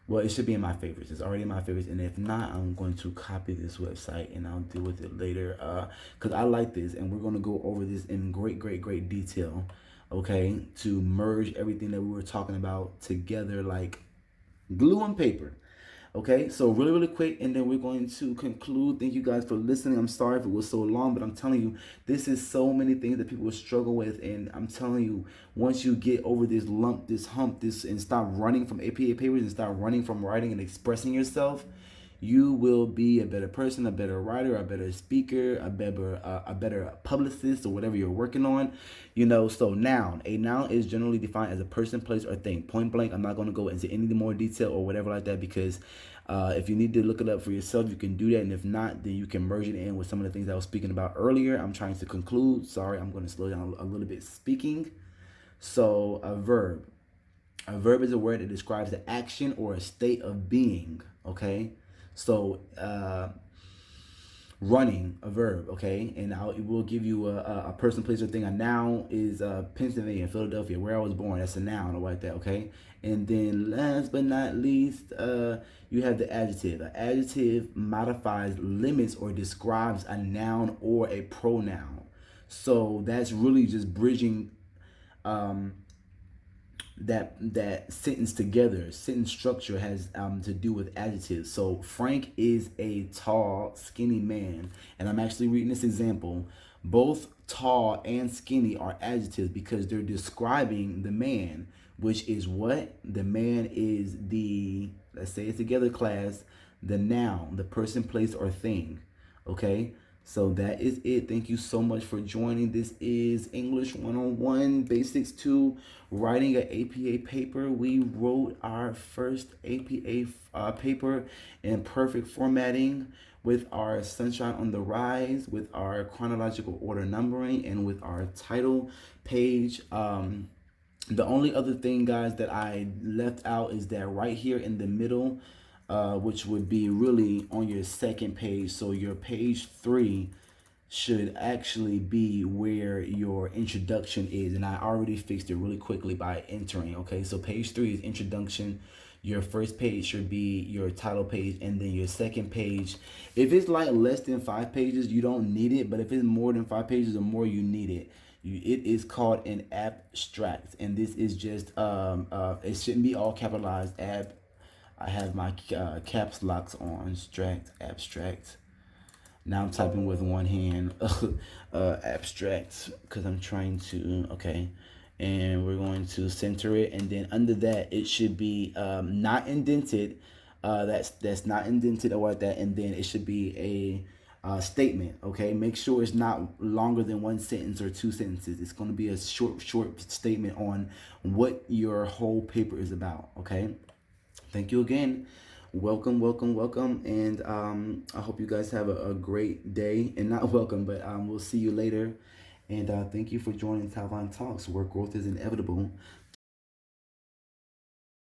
Well, it should be in my favorites. It's already in my favorites. And if not, I'm going to copy this website and I'll deal with it later. Because I like this, and we're going to go over this in great detail. Okay, to merge everything that we were talking about together like glue and paper. Okay, so really quick, and then we're going to conclude. Thank you guys for listening. I'm sorry if it was so long, but I'm telling you, this is so many things that people struggle with, and I'm telling you, once you get over this lump, this hump, and stop running from APA papers and start running from writing and expressing yourself, you will be a better person, a better writer, a better speaker, a better publicist, or whatever you're working on. So noun. A noun is generally defined as a person, place, or thing. Point blank. I'm not going to go into any more detail or whatever like that, because if you need to look it up for yourself, you can do that. And if not, then you can merge it in with some of the things I was speaking about earlier. I'm trying to conclude. Sorry, I'm going to slow down a little bit speaking. So a verb. A verb is a word that describes the action or a state of being. Okay. So, running, a verb, okay? And it will give you a person, place, or thing. A noun is Pennsylvania, Philadelphia, where I was born. That's a noun, or like that, okay? And then last but not least, you have the adjective. An adjective modifies, limits, or describes a noun or a pronoun. So that's really just bridging that sentence together. Sentence structure has to do with adjectives. So Frank is a tall, skinny man, and I'm actually reading this example. Both tall and skinny are adjectives because they're describing the man, which is what? The man is the, let's say it together, class, the noun, the person, place, or thing. Okay? So that is it. Thank you so much for joining. This is English 101 Basics to Writing an APA paper. We wrote our first APA paper in perfect formatting with our Sunshine on the Rise, with our chronological order numbering, and with our title page. The only other thing, guys, that I left out is that right here in the middle, which would be really on your second page. So your page 3 should actually be where your introduction is. And I already fixed it really quickly by entering. Okay, so page 3 is introduction. Your first page should be your title page, and then your second page. If it's like less than 5 pages, you don't need it. But if it's more than 5 pages or more, you need it. It is called an abstract, and this is just it shouldn't be all capitalized. I have my caps locks on. Abstract. Now I'm typing with one hand. Abstract, because I'm trying to. Okay, and we're going to center it, and then under that it should be not indented. That's not indented or like that, and then it should be a statement. Okay, make sure it's not longer than 1 sentence or 2 sentences. It's going to be a short statement on what your whole paper is about. Okay, thank you again. Welcome, and I hope you guys have a great day. And not welcome, but we'll see you later. And thank you for joining Taiwan Talks, where growth is inevitable.